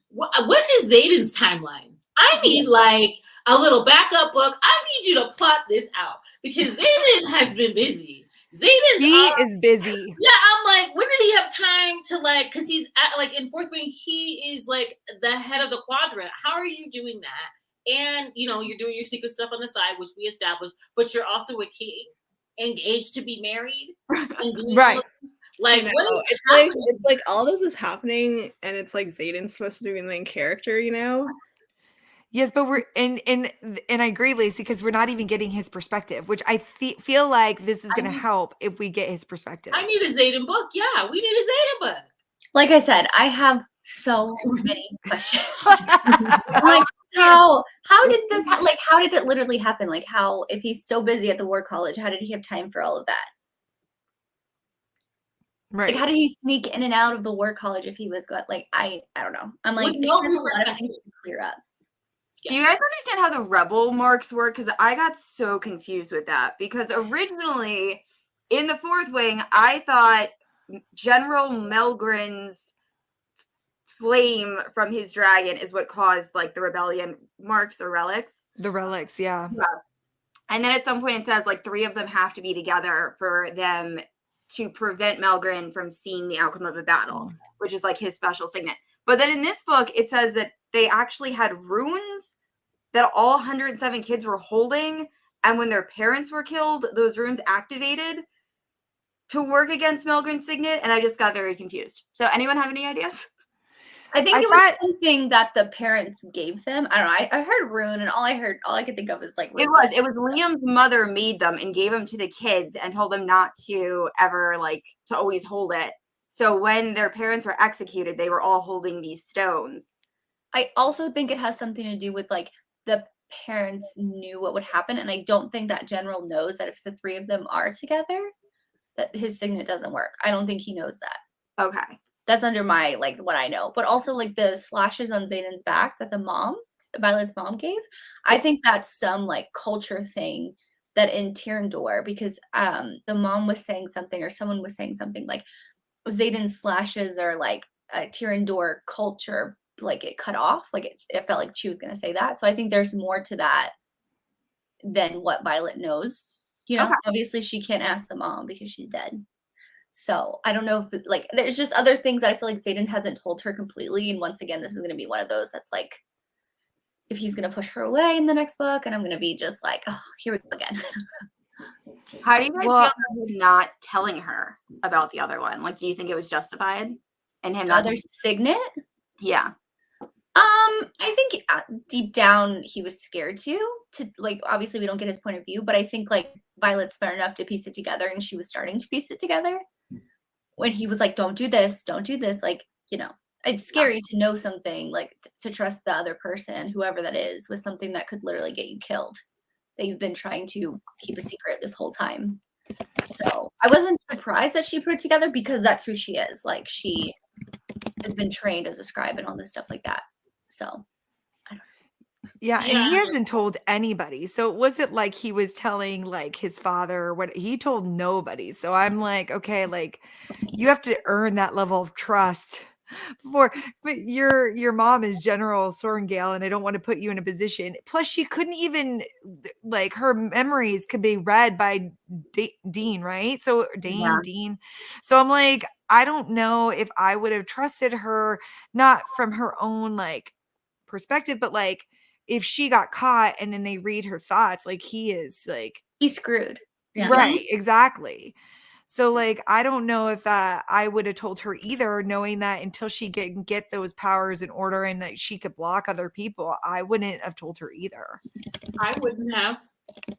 Xaden's timeline? I need like a little backup book. I need you to plot this out because Xaden has been busy. He is busy. Yeah, I'm like, when did he have time to like? Because he's at, like in Fourth Wing, he is like the head of the quadrant. How are you doing that? And you know, you're doing your secret stuff on the side, which we established, but you're also a king, engaged to be married, right? Like, it's like all this is happening, and it's like Xaden's supposed to be the main character, you know? Yes, but we're and I agree, Lacey, because we're not even getting his perspective, which I feel like this is going to help if we get his perspective. I need a Xaden book. Yeah, we need a Xaden book. Like I said, I have so many questions. Like how did this like how did it literally happen? Like how, if he's so busy at the war college, how did he have time for all of that? Right. Like how did he sneak in and out of the war college if he was got like I don't know. I'm like, there's a lot of things to clear up. Do you guys understand how the rebel marks work? Because I got so confused with that. Because originally, in the Fourth Wing, I thought General Melgren's flame from his dragon is what caused like the rebellion marks or relics. The relics, yeah. And then at some point it says like 3 of them have to be together for them to prevent Melgren from seeing the outcome of the battle, which is like his special signet. But then in this book, it says that they actually had runes that all 107 kids were holding. And when their parents were killed, those runes activated to work against Melgren's signet. And I just got very confused. So anyone have any ideas? I think I it was thought something that the parents gave them. I don't know. I heard Rune, and all I could think of is like It was Liam's mother made them and gave them to the kids and told them not to ever to always hold it. So when their parents were executed, they were all holding these stones. I also think it has something to do with the parents knew what would happen, and I don't think that general knows that if the three of them are together, that his signet doesn't work. I don't think he knows that. Okay. That's under my what I know. But also the slashes on Zayden's back that Violet's mom gave, I think that's some culture thing that in Tyrandor, because the mom was saying something or someone was saying something Zayden's slashes are a Tyrandor culture, it cut off. It felt like she was gonna say that. So I think there's more to that than what Violet knows. Okay. Obviously she can't ask the mom because she's dead. So I don't know if there's just other things that I feel like Zayden hasn't told her completely. And once again, this is gonna be one of those that's if he's gonna push her away in the next book, and I'm gonna be just oh, here we go again. How do you guys feel about him not telling her about the other one? Do you think it was justified? And him not Other signet? Yeah. I think deep down he was scared to obviously we don't get his point of view, but I think Violet's smart enough to piece it together, and she was starting to piece it together when he was don't do this, it's scary to know something to trust the other person, whoever that is, with something that could literally get you killed, that you've been trying to keep a secret this whole time. So I wasn't surprised that she put it together, because that's who she is. She has been trained as a scribe and all this stuff like that. So yeah, and he hasn't told anybody. So it wasn't like he was telling his father or what. He told nobody. So I'm okay, you have to earn that level of trust before. But your mom is General Sorengale, and I don't want to put you in a position. Plus, she couldn't even her memories could be read by Dean, right? So Dean. So I'm I don't know if I would have trusted her, not from her own perspective, but if she got caught and then they read her thoughts, he is he's screwed. Yeah. Right, exactly. So I don't know if I would have told her either, knowing that until she can get those powers in order and that she could block other people, I wouldn't have told her either. I wouldn't have.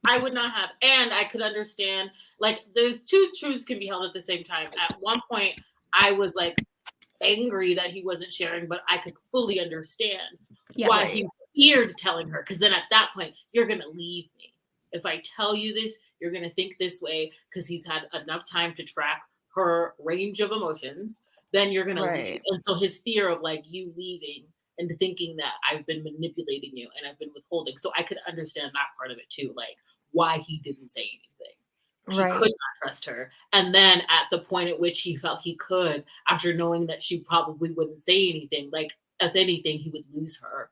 I would not have. And I could understand, there's two truths can be held at the same time. At one point, I was angry that he wasn't sharing, but I could fully understand why he feared telling her. Because then at that point, you're going to leave me. If I tell you this, you're going to think this way, because he's had enough time to track her range of emotions. Then you're going to leave. And so his fear of you leaving and thinking that I've been manipulating you and I've been withholding. So I could understand that part of it too, why he didn't say anything. He could not trust her. And then at the point at which he felt he could, after knowing that she probably wouldn't say anything, if anything, he would lose her.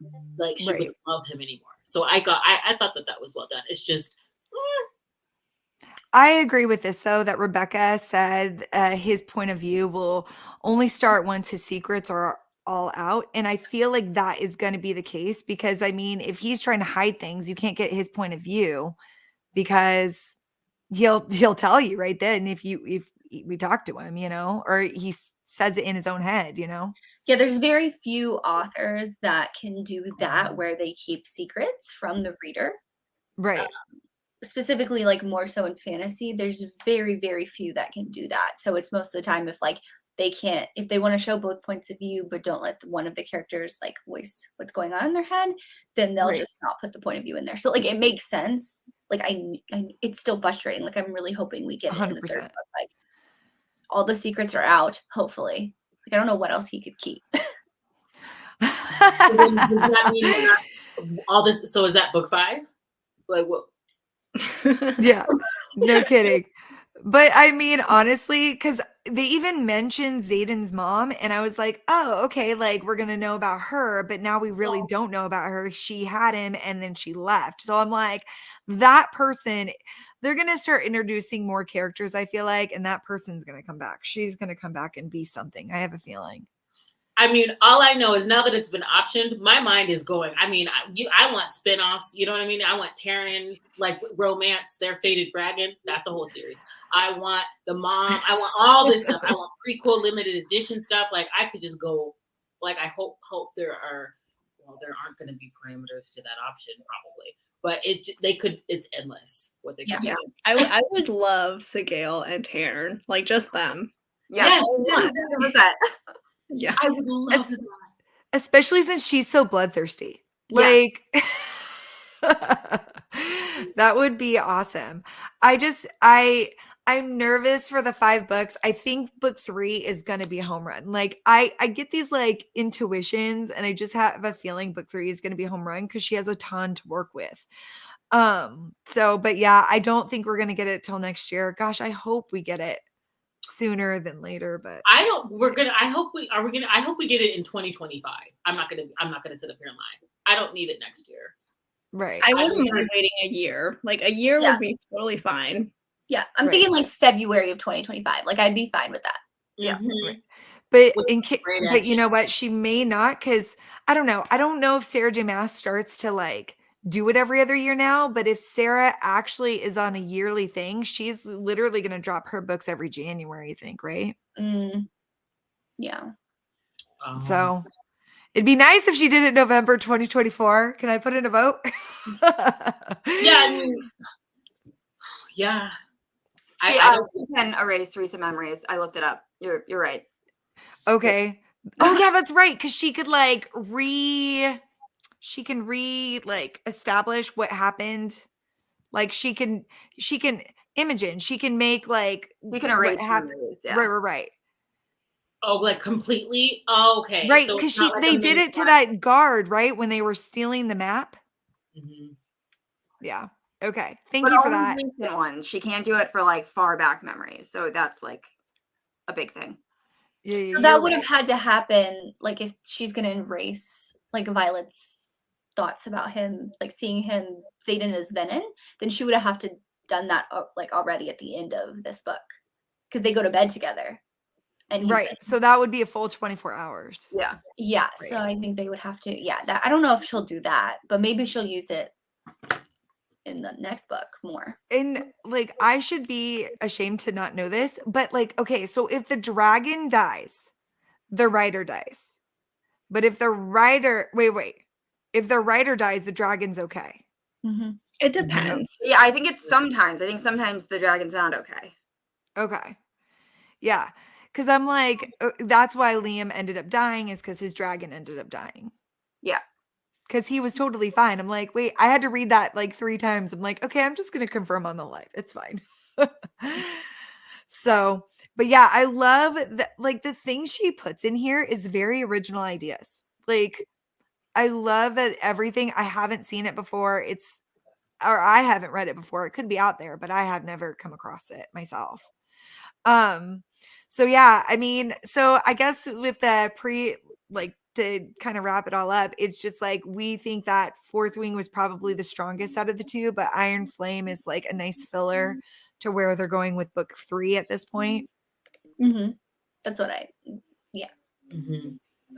She wouldn't love him anymore. So I thought that was well done. It's just... I agree with this, though, that Rebecca said his point of view will only start once his secrets are all out. And I feel like that is going to be the case, because, I mean, if he's trying to hide things, you can't get his point of view, because he'll tell you right then if we talk to him, or he says it in his own head, Yeah, there's very few authors that can do that, where they keep secrets from the reader. Right. Specifically, more so in fantasy, there's very, very few that can do that. So it's most of the time, if if they want to show both points of view, but don't let one of the characters voice what's going on in their head, then they'll just not put the point of view in there. So it makes sense. I it's still frustrating. I'm really hoping we get it in the third book. All the secrets are out, hopefully. I don't know what else he could keep. Does that mean all this? So is that book 5? What? Yeah, no kidding. But I mean, honestly, because they even mentioned Zayden's mom, and I was oh, okay, we're gonna know about her, but now we really don't know about her. She had him and then she left. So I'm that person, they're gonna start introducing more characters, I feel and that person's gonna come back. She's gonna come back and be something. I have a feeling. I mean, all I know is now that it's been optioned, my mind is going. I mean, I want spinoffs. You know what I mean? I want Taryn's romance, their Fated Dragon. That's a whole series. I want the mom. I want all this stuff. I want prequel limited edition stuff. I could just go like I hope there aren't going to be parameters to that option probably, but it's endless what they can Yeah, do. I would love Sigale and Taryn, like just them. Yes. Yes. 100%. Yeah. I would love that. Especially since she's so bloodthirsty. Yeah. Like that would be awesome. I'm nervous for the 5 books. I think book 3 is going to be a home run. Like I get these like intuitions and I just have a feeling book 3 is going to be a home run cuz she has a ton to work with. But yeah, I don't think we're going to get it till next year. Gosh, I hope we get it sooner than later, but I hope we get it in 2025. I'm not gonna sit up here and lie. I don't need it next year. right. I wouldn't mind waiting a year. Like a year would be totally fine. Yeah, I'm Right. thinking like February of 2025. Like I'd be fine with that. Yeah. Mhm. But Great but you know what? She may not because I don't know. I don't know if Sarah J. Maas starts to like do it every other year now. But if Sarah actually is on a yearly thing, she's literally going to drop her books every January. I think, right? Yeah. So it'd be nice if she did it November 2024. Can I put in a vote? Yeah, I mean, yeah. She can erase recent memories. I looked it up. You're right. Okay. Oh yeah, that's right. Because she could like establish what happened. Like she can Imogen. She can make like You can erase what happened. memories. Yeah. Right. Oh, like completely? Oh, okay. Right. So Because it's not like they a did mini it to flash. that guard, right? When they were stealing the map. Mhm. Yeah. Okay. Thank But you for only that. recent ones. She can't do it for like far back memories. So that's like a big thing. Yeah, So that you're would right. have had to happen, like if she's gonna erase like Violet's thoughts about him, like seeing him Zayden as Venom, then she would have to done that like already at the end of this book, because they go to bed together, and he's Right. So that would be a full 24 hours. Yeah. yeah. Right. So I think they would have to. Yeah, that I don't know if she'll do that, but maybe she'll use it in the next book more. And like I should be ashamed to not know this, but like, okay, so if the dragon dies, the writer dies. But if the writer if the writer dies, the dragon's okay. It depends. Yeah, I think it's sometimes. I think sometimes the dragon's not okay. Okay. Yeah. Cause I'm like, that's why Liam ended up dying, is because his dragon ended up dying. Yeah. Because he was totally fine. I'm like, wait, I had to read that like 3 times. I'm like, okay, I'm just gonna confirm on the life. It's fine. So, but yeah, I love that. Like the things she puts in here is very original ideas. Like, I love that everything. I haven't seen it before. Or I haven't read it before. It could be out there, but I have never come across it myself. So yeah, I mean, so I guess with the to kind of wrap it all up, it's just like we think that Fourth Wing was probably the strongest out of the 2, but Iron Flame is like a nice filler to where they're going with book 3 at this point. That's what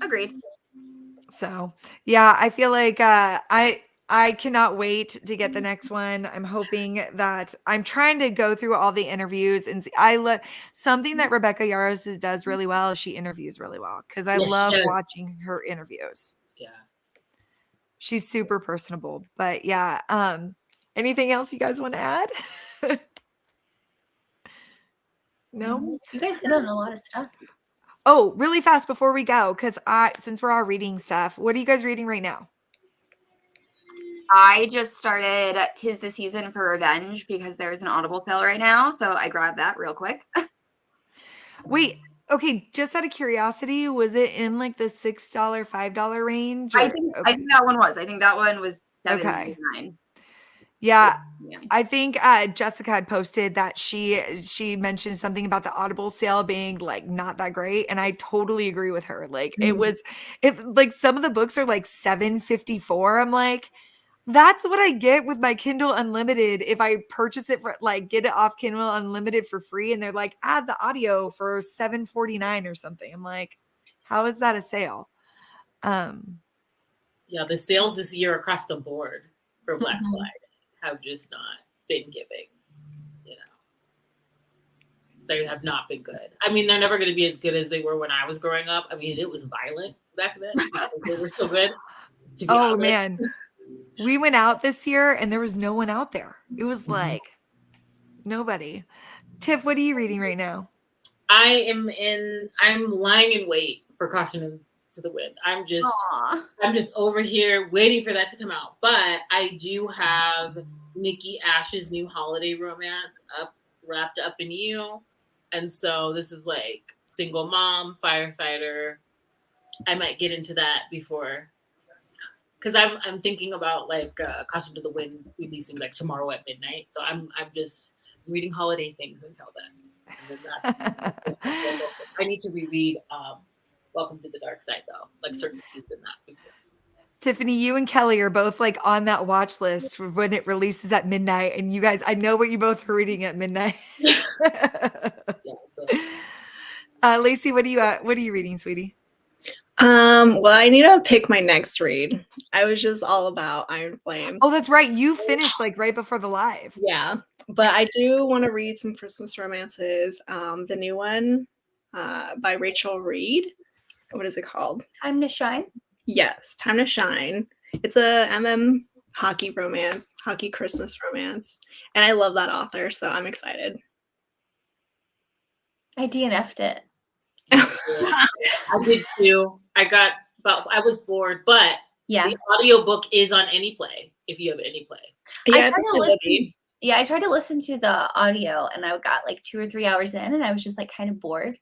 Agreed. So yeah, I feel like I cannot wait to get the next one. I'm hoping that I'm trying to go through all the interviews and see. Something that Rebecca Yarros does really well is she interviews really well, because I love watching her interviews. Yeah. She's super personable. But yeah, anything else you guys want to add? No? You guys hit on a lot of stuff. Oh, really fast before we go, because since we're all reading stuff, what are you guys reading right now? I just started 'Tis the Season for Revenge because there's an Audible sale right now. So I grabbed that real quick. Wait, okay, just out of curiosity, was it in like the $6, $5 range? I think that one was. I think that one was $7.99. Yeah. I think Jessica had posted that she mentioned something about the Audible sale being like not that great, and I totally agree with her. Like it like some of the books are like $7.54. I'm like, that's what I get with my Kindle Unlimited if I purchase it for like get it off Kindle Unlimited for free, and they're like add the audio for $7.49 or something. I'm like, how is that a sale? Yeah, the sales this year across the board for Black Friday have just not been giving. You know, they have not been good. I mean, they're never going to be as good as they were when I was growing up. I mean, it was violent back then because they were so good. To be Oh honest. man. We went out this year and there was no one out there. It was like nobody. Tiff, what are you reading right now? I'm lying in wait for Caution to the Wind. I'm just over here waiting for that to come out. But I do have Nikki Ash's new holiday romance wrapped up in You. And so this is like single mom, firefighter. I might get into that before, because I'm thinking about like Caution to the Wind releasing like tomorrow at midnight. So I'm just reading holiday things until then. And then I need to reread Welcome to the Dark Side though, like certain scenes in that before. Tiffany, you and Kelly are both like on that watch list for when it releases at midnight. And you guys, I know what you both are reading at midnight. Yeah, so. Lacey, what are you reading, sweetie? Well, I need to pick my next read. I was just all about Iron Flame. Oh, that's right. You finished like right before the live. Yeah, but I do want to read some Christmas romances. The new one by Rachel Reed. What is it called? Time to Shine. Yes, Time to Shine. It's a hockey romance, hockey Christmas romance. And I love that author, so I'm excited. I DNF'd it. I did too. I was bored, but Yeah. the audiobook is on Anyplay if you have Anyplay. Yeah, I tried to listen to the audio and I got like 2 or 3 hours in and I was just like kind of bored.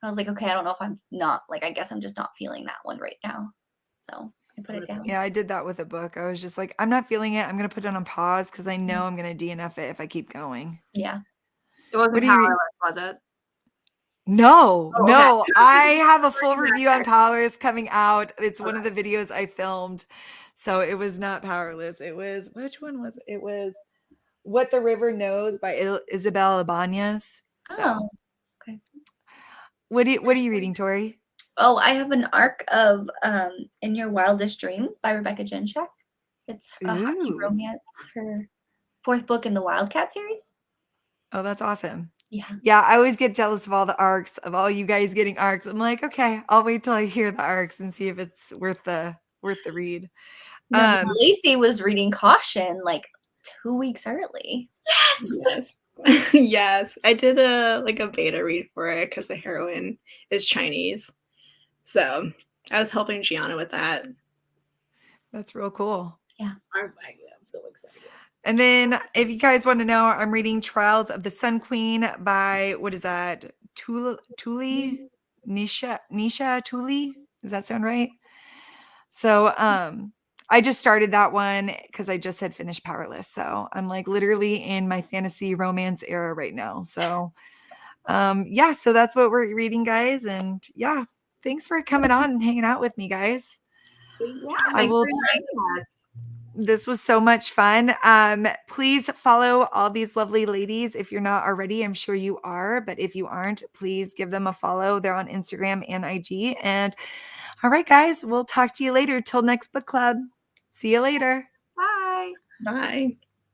I was like, okay, I don't know if I'm not like, I guess I'm just not feeling that one right now. So I put it down. Yeah, I did that with a book. I was just like, I'm not feeling it. I'm going to put it on pause because I know I'm going to DNF it if I keep going. Yeah. It wasn't What do you read? Powerless, was it? No, Oh, no. I have a full review on Powerless coming out. It's one of the videos I filmed. So it was not Powerless. It was, which one was it? It was What the River Knows by Isabel Ibanez. So Oh, okay. what are you reading, Tori? Oh, I have an arc of In Your Wildest Dreams by Rebecca Yarros. It's a hockey Ooh. romance, her 4th book in the Wildcat series. Oh, that's awesome. Yeah. Yeah, I always get jealous of all the arcs, of all you guys getting arcs. I'm like, okay, I'll wait till I hear the arcs and see if it's worth the read. Lacey was reading Caution like 2 weeks early. Yes. Yes. I did a beta read for it because the heroine is Chinese. So I was helping Gianna with that. That's real cool. Yeah. I'm so excited. And then if you guys want to know, I'm reading Trials of the Sun Queen by, what is that? Tuli? Nisha Tuli? Does that sound right? So I just started that one because I just had finished Powerless. So I'm like literally in my fantasy romance era right now. So yeah, so that's what we're reading, guys. And yeah, thanks for coming on and hanging out with me, guys. Yeah, I will. This was so much fun. Please follow all these lovely ladies if you're not already. I'm sure you are, but if you aren't, please give them a follow. They're on Instagram and IG. And all right, guys, we'll talk to you later. Till next book club. See you later. Bye. Bye.